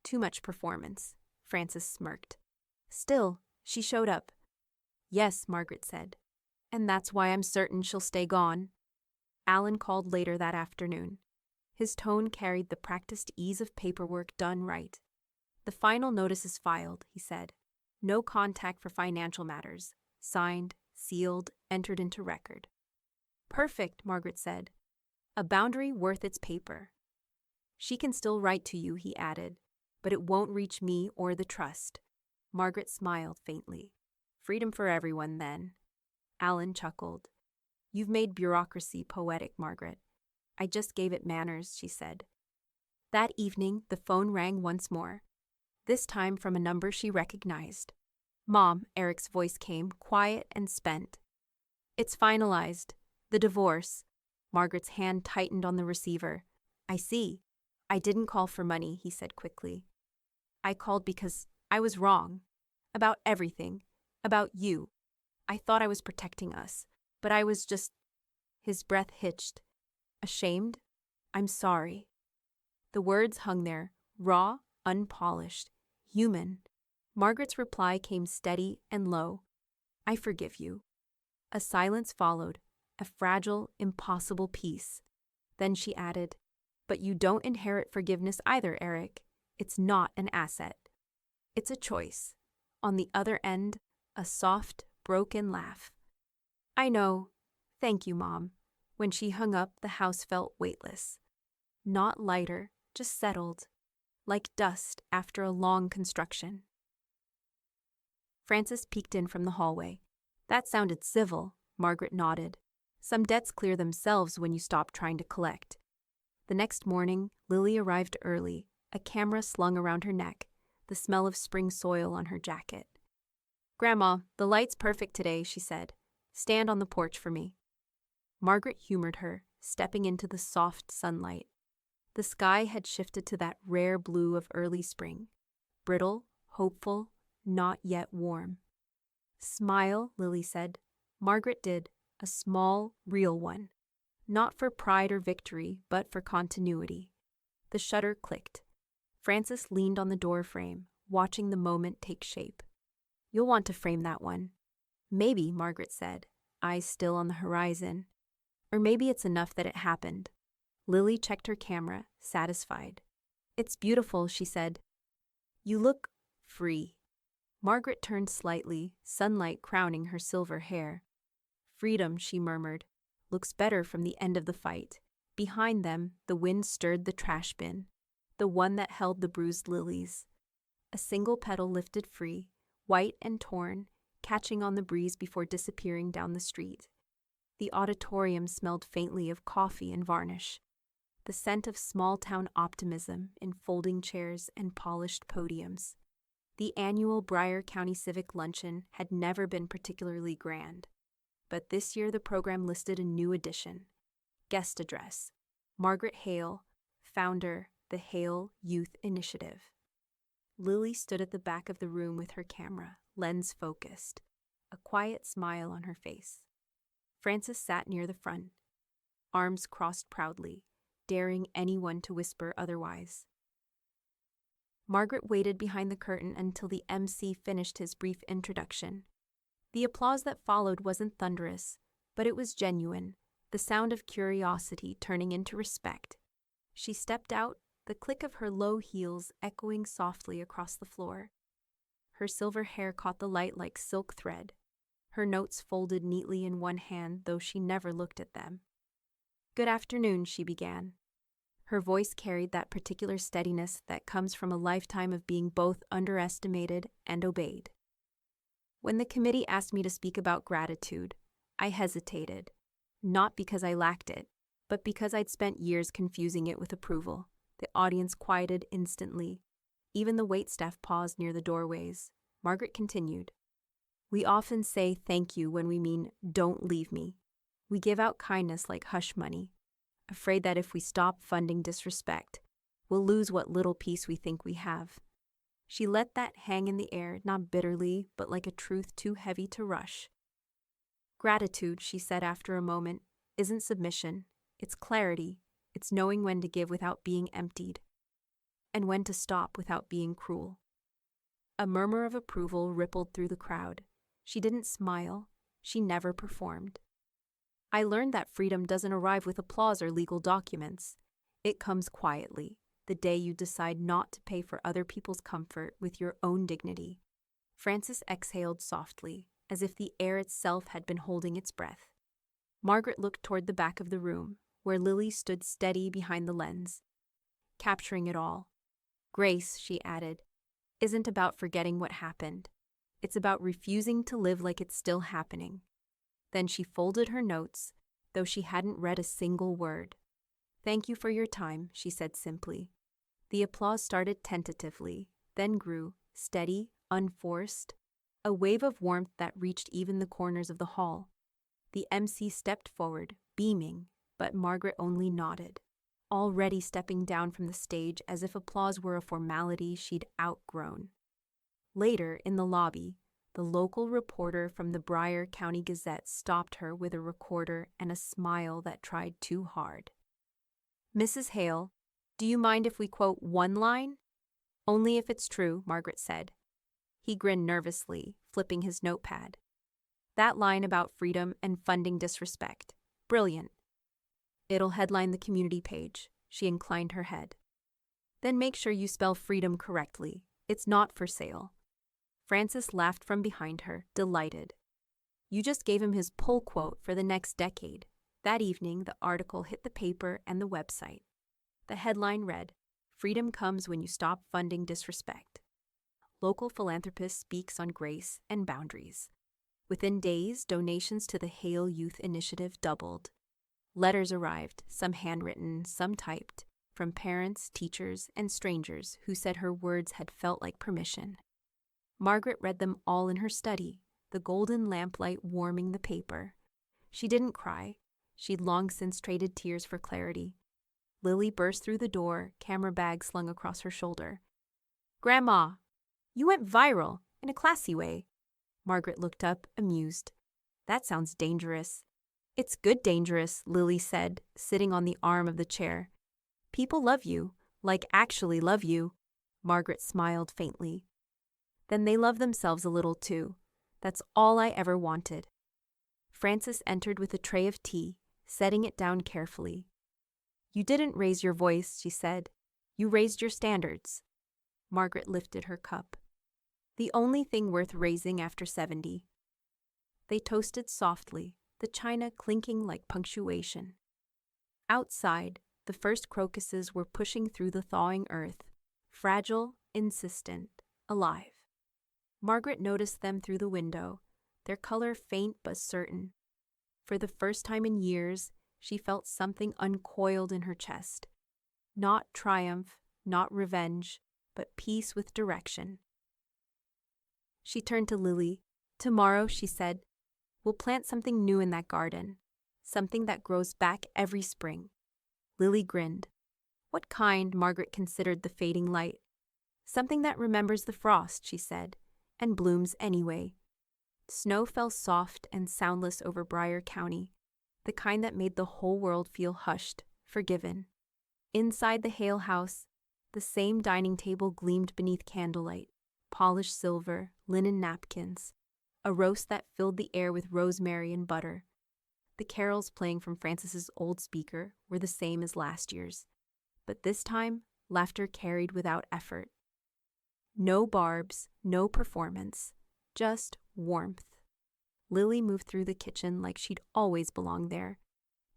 "Too much performance," Frances smirked. Still, she showed up. "Yes," Margaret said. "And that's why I'm certain she'll stay gone." Alan called later that afternoon. His tone carried the practiced ease of paperwork done right. "The final notice is filed," he said. "No contact for financial matters. Signed, sealed, entered into record." "Perfect," Margaret said. "A boundary worth its paper." "She can still write to you," he added, "but it won't reach me or the trust." Margaret smiled faintly. "Freedom for everyone, then." Alan chuckled. "You've made bureaucracy poetic, Margaret." "I just gave it manners," she said. That evening, the phone rang once more, this time from a number she recognized. "Mom," Eric's voice came, quiet and spent. "It's finalized. The divorce." Margaret's hand tightened on the receiver. "I see. I didn't call for money," he said quickly. "I called because I was wrong. About everything. About you. I thought I was protecting us, but I was just..." His breath hitched. "Ashamed? I'm sorry." The words hung there, raw, unpolished, human. Margaret's reply came steady and low. "I forgive you." A silence followed, a fragile, impossible peace. Then she added, "But you don't inherit forgiveness either, Eric. It's not an asset. It's a choice." On the other end, a soft, broken laugh. "I know. Thank you, Mom." When she hung up, the house felt weightless. Not lighter, just settled, like dust after a long construction. Frances peeked in from the hallway. That sounded civil, Margaret nodded. Some debts clear themselves when you stop trying to collect. The next morning, Lily arrived early, a camera slung around her neck, the smell of spring soil on her jacket. "Grandma, the light's perfect today," she said. "Stand on the porch for me." Margaret humored her, stepping into the soft sunlight. The sky had shifted to that rare blue of early spring, brittle, hopeful, not yet warm. "Smile," Lily said. Margaret did, a small, real one. Not for pride or victory, but for continuity. The shutter clicked. Frances leaned on the door frame, watching the moment take shape. "You'll want to frame that one." "Maybe," Margaret said, eyes still on the horizon. "Or maybe it's enough that it happened." Lily checked her camera, satisfied. "It's beautiful," she said. "You look free." Margaret turned slightly, sunlight crowning her silver hair. "Freedom," she murmured, "looks better from the end of the fight." Behind them, the wind stirred the trash bin, the one that held the bruised lilies. A single petal lifted free, white and torn, catching on the breeze before disappearing down the street. The auditorium smelled faintly of coffee and varnish, the scent of small-town optimism in folding chairs and polished podiums. The annual Briar County Civic Luncheon had never been particularly grand, but this year the program listed a new addition. Guest address. Margaret Hale, founder, the Hale Youth Initiative. Lily stood at the back of the room with her camera, lens focused, a quiet smile on her face. Frances sat near the front, arms crossed proudly, daring anyone to whisper otherwise. Margaret waited behind the curtain until the MC finished his brief introduction. The applause that followed wasn't thunderous, but it was genuine, the sound of curiosity turning into respect. She stepped out, the click of her low heels echoing softly across the floor. Her silver hair caught the light like silk thread, her notes folded neatly in one hand, though she never looked at them. "Good afternoon," she began. Her voice carried that particular steadiness that comes from a lifetime of being both underestimated and obeyed. When the committee asked me to speak about gratitude, I hesitated, not because I lacked it, but because I'd spent years confusing it with approval. The audience quieted instantly. Even the waitstaff paused near the doorways. Margaret continued. "We often say thank you when we mean don't leave me. We give out kindness like hush money, afraid that if we stop funding disrespect, we'll lose what little peace we think we have." She let that hang in the air, not bitterly, but like a truth too heavy to rush. "Gratitude," she said after a moment, "isn't submission. It's clarity. It's knowing when to give without being emptied, and when to stop without being cruel." A murmur of approval rippled through the crowd. She didn't smile. She never performed. "I learned that freedom doesn't arrive with applause or legal documents. It comes quietly, the day you decide not to pay for other people's comfort with your own dignity." Frances exhaled softly, as if the air itself had been holding its breath. Margaret looked toward the back of the room, where Lily stood steady behind the lens, capturing it all. "Grace," she added, "isn't about forgetting what happened. It's about refusing to live like it's still happening." Then she folded her notes, though she hadn't read a single word. "Thank you for your time," she said simply. The applause started tentatively, then grew, steady, unforced, a wave of warmth that reached even the corners of the hall. The MC stepped forward, beaming, but Margaret only nodded, already stepping down from the stage as if applause were a formality she'd outgrown. Later, in the lobby, the local reporter from the Briar County Gazette stopped her with a recorder and a smile that tried too hard. "Mrs. Hale, do you mind if we quote one line?" "Only if it's true," Margaret said. He grinned nervously, flipping his notepad. "That line about freedom and funding disrespect. Brilliant. It'll headline the community page." She inclined her head. "Then make sure you spell freedom correctly. It's not for sale." Frances laughed from behind her, delighted. "You just gave him his pull quote for the next decade." That evening, the article hit the paper and the website. The headline read, "Freedom comes when you stop funding disrespect." local philanthropist speaks on grace and boundaries. Within days, donations to the Hale Youth Initiative doubled. Letters arrived, some handwritten, some typed, from parents, teachers, and strangers who said her words had felt like permission. Margaret read them all in her study, the golden lamplight warming the paper. She didn't cry. She'd long since traded tears for clarity. Lily burst through the door, camera bag slung across her shoulder. "Grandma, you went viral, in a classy way." Margaret looked up, amused. "That sounds dangerous." "It's good dangerous," Lily said, sitting on the arm of the chair. "People love you, like actually love you." Margaret smiled faintly. "Then they love themselves a little too. That's all I ever wanted." Frances entered with a tray of tea, setting it down carefully. "You didn't raise your voice," she said. "You raised your standards." Margaret lifted her cup. "The only thing worth raising after 70. They toasted softly, the china clinking like punctuation. Outside, the first crocuses were pushing through the thawing earth, fragile, insistent, alive. Margaret noticed them through the window, their color faint but certain. For the first time in years, she felt something uncoiled in her chest. Not triumph, not revenge, but peace with direction. She turned to Lily. "Tomorrow," she said, "we'll plant something new in that garden, something that grows back every spring." Lily grinned. "What kind?" Margaret considered the fading light. "Something that remembers the frost," she said, "and blooms anyway." Snow fell soft and soundless over Briar County, the kind that made the whole world feel hushed, forgiven. Inside the Hale house, the same dining table gleamed beneath candlelight, polished silver, linen napkins, a roast that filled the air with rosemary and butter. The carols playing from Frances's old speaker were the same as last year's, but this time, laughter carried without effort. No barbs, no performance, just warmth. Lily moved through the kitchen like she'd always belonged there.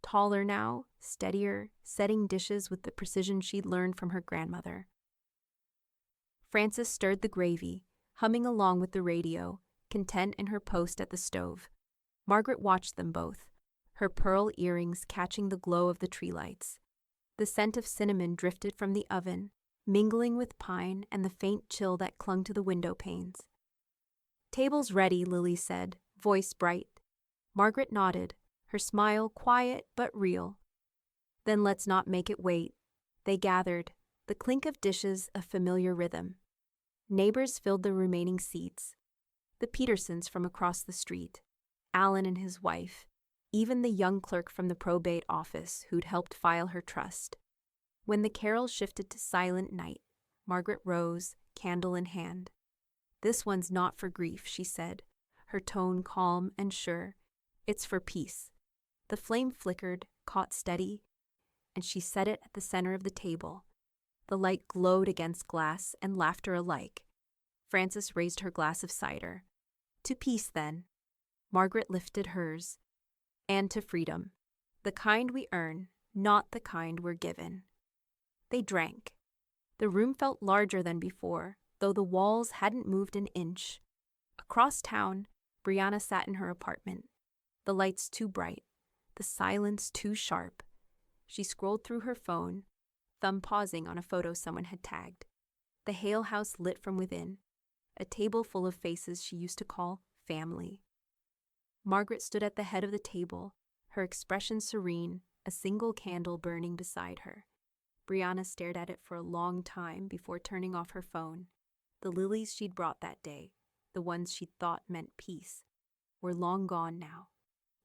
Taller now, steadier, setting dishes with the precision she'd learned from her grandmother. Frances stirred the gravy, humming along with the radio, content in her post at the stove. Margaret watched them both, her pearl earrings catching the glow of the tree lights. The scent of cinnamon drifted from the oven, mingling with pine and the faint chill that clung to the window panes. "Table's ready," Lily said, voice bright. Margaret nodded, her smile quiet but real. "Then let's not make it wait." They gathered, the clink of dishes a familiar rhythm. Neighbors filled the remaining seats. The Petersons from across the street, Alan and his wife, even the young clerk from the probate office who'd helped file her trust. When the carols shifted to Silent Night, Margaret rose, candle in hand. "This one's not for grief," she said, her tone calm and sure. "It's for peace." The flame flickered, caught steady, and she set it at the center of the table. The light glowed against glass and laughter alike. Frances raised her glass of cider. "To peace, then." Margaret lifted hers. "And to freedom. The kind we earn, not the kind we're given." They drank. The room felt larger than before, though the walls hadn't moved an inch. Across town, Brianna sat in her apartment. The lights too bright, the silence too sharp. She scrolled through her phone, thumb pausing on a photo someone had tagged. The Hale house lit from within, a table full of faces she used to call family. Margaret stood at the head of the table, her expression serene, a single candle burning beside her. Brianna stared at it for a long time before turning off her phone. The lilies she'd brought that day, the ones she'd thought meant peace, were long gone now,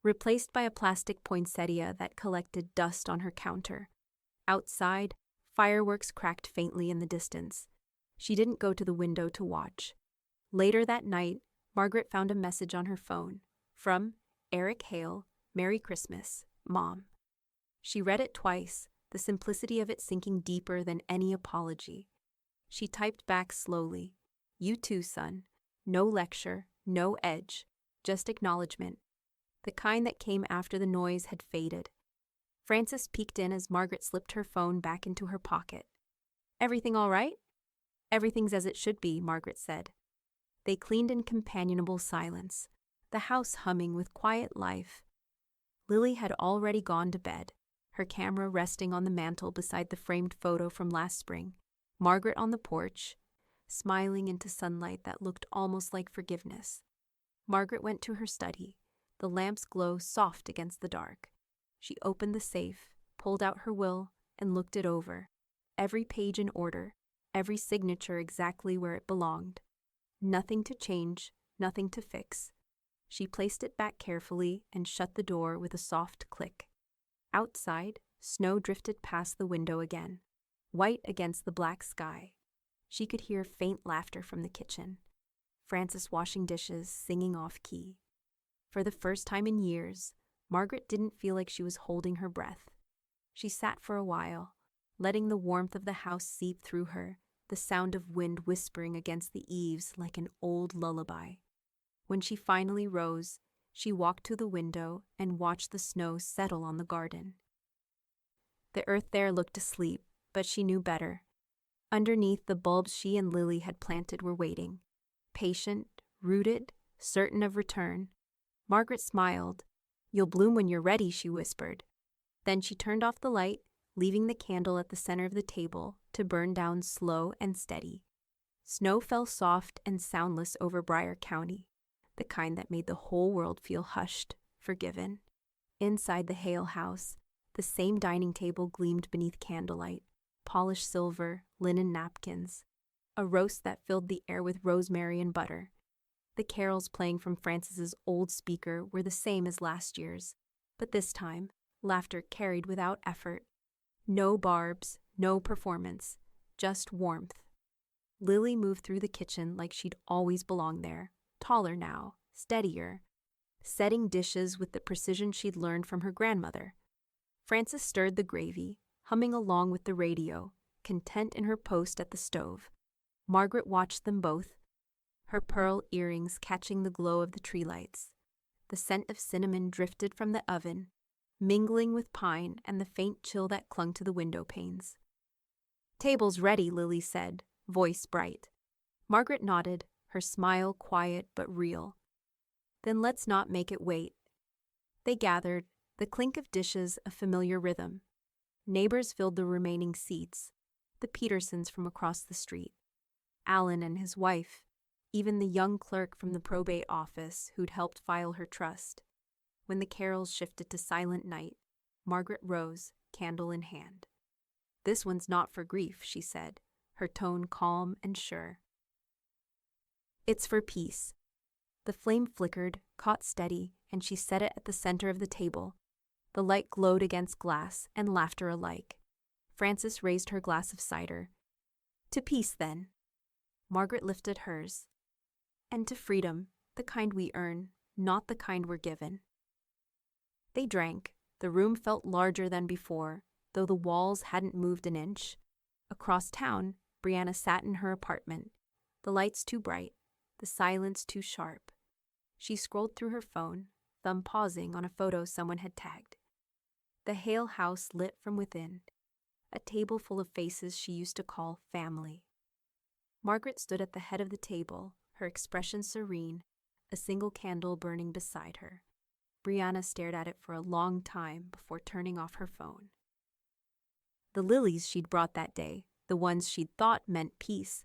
replaced by a plastic poinsettia that collected dust on her counter. Outside, fireworks cracked faintly in the distance. She didn't go to the window to watch. Later that night, Margaret found a message on her phone from Eric Hale, "Merry Christmas, Mom." She read it twice, the simplicity of it sinking deeper than any apology. She typed back slowly, "You too, son. No lecture, no edge, just acknowledgement." The kind that came after the noise had faded. Frances peeked in as Margaret slipped her phone back into her pocket. "Everything all right?" Everything's as it should be, Margaret said. They cleaned in companionable silence, the house humming with quiet life. Lily had already gone to bed, her camera resting on the mantel beside the framed photo from last spring, Margaret on the porch, smiling into sunlight that looked almost like forgiveness. Margaret went to her study, the lamp's glow soft against the dark. She opened the safe, pulled out her will, and looked it over, every page in order, every signature exactly where it belonged. Nothing to change, nothing to fix. She placed it back carefully and shut the door with a soft click. Outside, snow drifted past the window again, white against the black sky. She could hear faint laughter from the kitchen. Frances washing dishes, singing off-key. For the first time in years, Margaret didn't feel like she was holding her breath. She sat for a while, letting the warmth of the house seep through her, the sound of wind whispering against the eaves like an old lullaby. When she finally rose, she walked to the window and watched the snow settle on the garden. The earth there looked asleep, but she knew better. Underneath, the bulbs she and Lily had planted were waiting. Patient, rooted, certain of return. Margaret smiled. "You'll bloom when you're ready," she whispered. Then she turned off the light, leaving the candle at the center of the table to burn down slow and steady. Snow fell soft and soundless over Briar County, the kind that made the whole world feel hushed, forgiven. Inside the Hale house, the same dining table gleamed beneath candlelight, polished silver, linen napkins, a roast that filled the air with rosemary and butter. The carols playing from Frances's old speaker were the same as last year's, but this time, laughter carried without effort. No barbs, no performance, just warmth. Lily moved through the kitchen like she'd always belonged there, taller now, steadier, setting dishes with the precision she'd learned from her grandmother. Frances stirred the gravy, humming along with the radio, content in her post at the stove. Margaret watched them both, her pearl earrings catching the glow of the tree lights. The scent of cinnamon drifted from the oven, mingling with pine and the faint chill that clung to the window panes. "Table's ready," Lily said, voice bright. Margaret nodded, her smile quiet but real. "Then let's not make it wait." They gathered, the clink of dishes a familiar rhythm. Neighbors filled the remaining seats, the Petersons from across the street, Alan and his wife, even the young clerk from the probate office who'd helped file her trust. When the carols shifted to silent night, Margaret rose, candle in hand. "This one's not for grief," she said, her tone calm and sure. "It's for peace." The flame flickered, caught steady, and she set it at the center of the table. The light glowed against glass and laughter alike. Frances raised her glass of cider. "To peace, then." Margaret lifted hers. "And to freedom, the kind we earn, not the kind we're given." They drank. The room felt larger than before, though the walls hadn't moved an inch. Across town, Brianna sat in her apartment, the lights too bright, the silence too sharp. She scrolled through her phone, thumb pausing on a photo someone had tagged. The Hale house lit from within, a table full of faces she used to call family. Margaret stood at the head of the table, her expression serene, a single candle burning beside her. Brianna stared at it for a long time before turning off her phone. The lilies she'd brought that day, the ones she'd thought meant peace,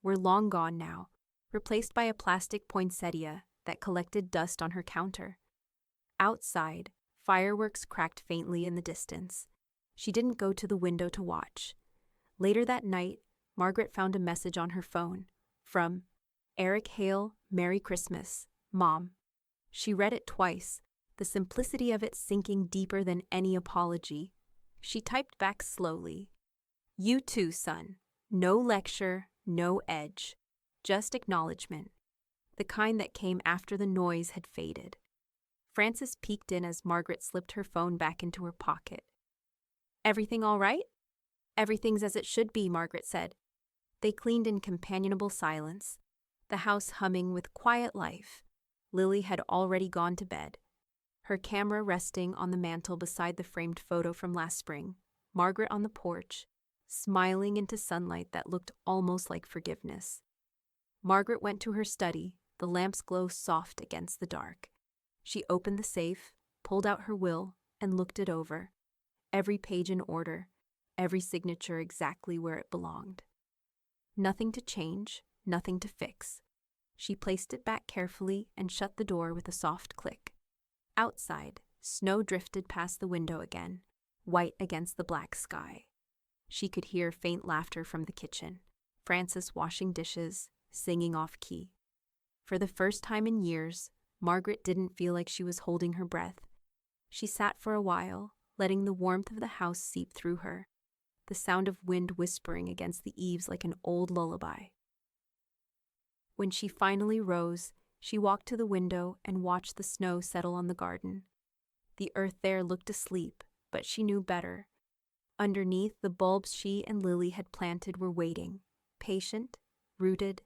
were long gone now, replaced by a plastic poinsettia that collected dust on her counter. Outside, fireworks cracked faintly in the distance. She didn't go to the window to watch. Later that night, Margaret found a message on her phone from Eric Hale, "Merry Christmas, Mom." She read it twice, the simplicity of it sinking deeper than any apology. She typed back slowly. "You too, son. No lecture, no edge. Just acknowledgement. The kind that came after the noise had faded." Frances peeked in as Margaret slipped her phone back into her pocket. "Everything all right?" "Everything's as it should be," Margaret said. They cleaned in companionable silence, the house humming with quiet life. Lily had already gone to bed, her camera resting on the mantel beside the framed photo from last spring, Margaret on the porch, smiling into sunlight that looked almost like forgiveness. Margaret went to her study, the lamp's glow soft against the dark. She opened the safe, pulled out her will, and looked it over. Every page in order, every signature exactly where it belonged. Nothing to change, nothing to fix. She placed it back carefully and shut the door with a soft click. Outside, snow drifted past the window again, white against the black sky. She could hear faint laughter from the kitchen, Frances washing dishes, singing off-key. For the first time in years, Margaret didn't feel like she was holding her breath. She sat for a while, letting the warmth of the house seep through her, the sound of wind whispering against the eaves like an old lullaby. When she finally rose, she walked to the window and watched the snow settle on the garden. The earth there looked asleep, but she knew better. Underneath, the bulbs she and Lily had planted were waiting, patient, rooted,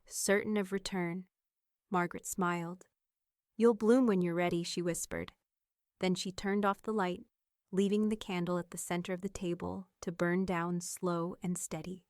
certain of return. Margaret smiled. "You'll bloom when you're ready," she whispered. Then she turned off the light, leaving the candle at the center of the table to burn down slow and steady.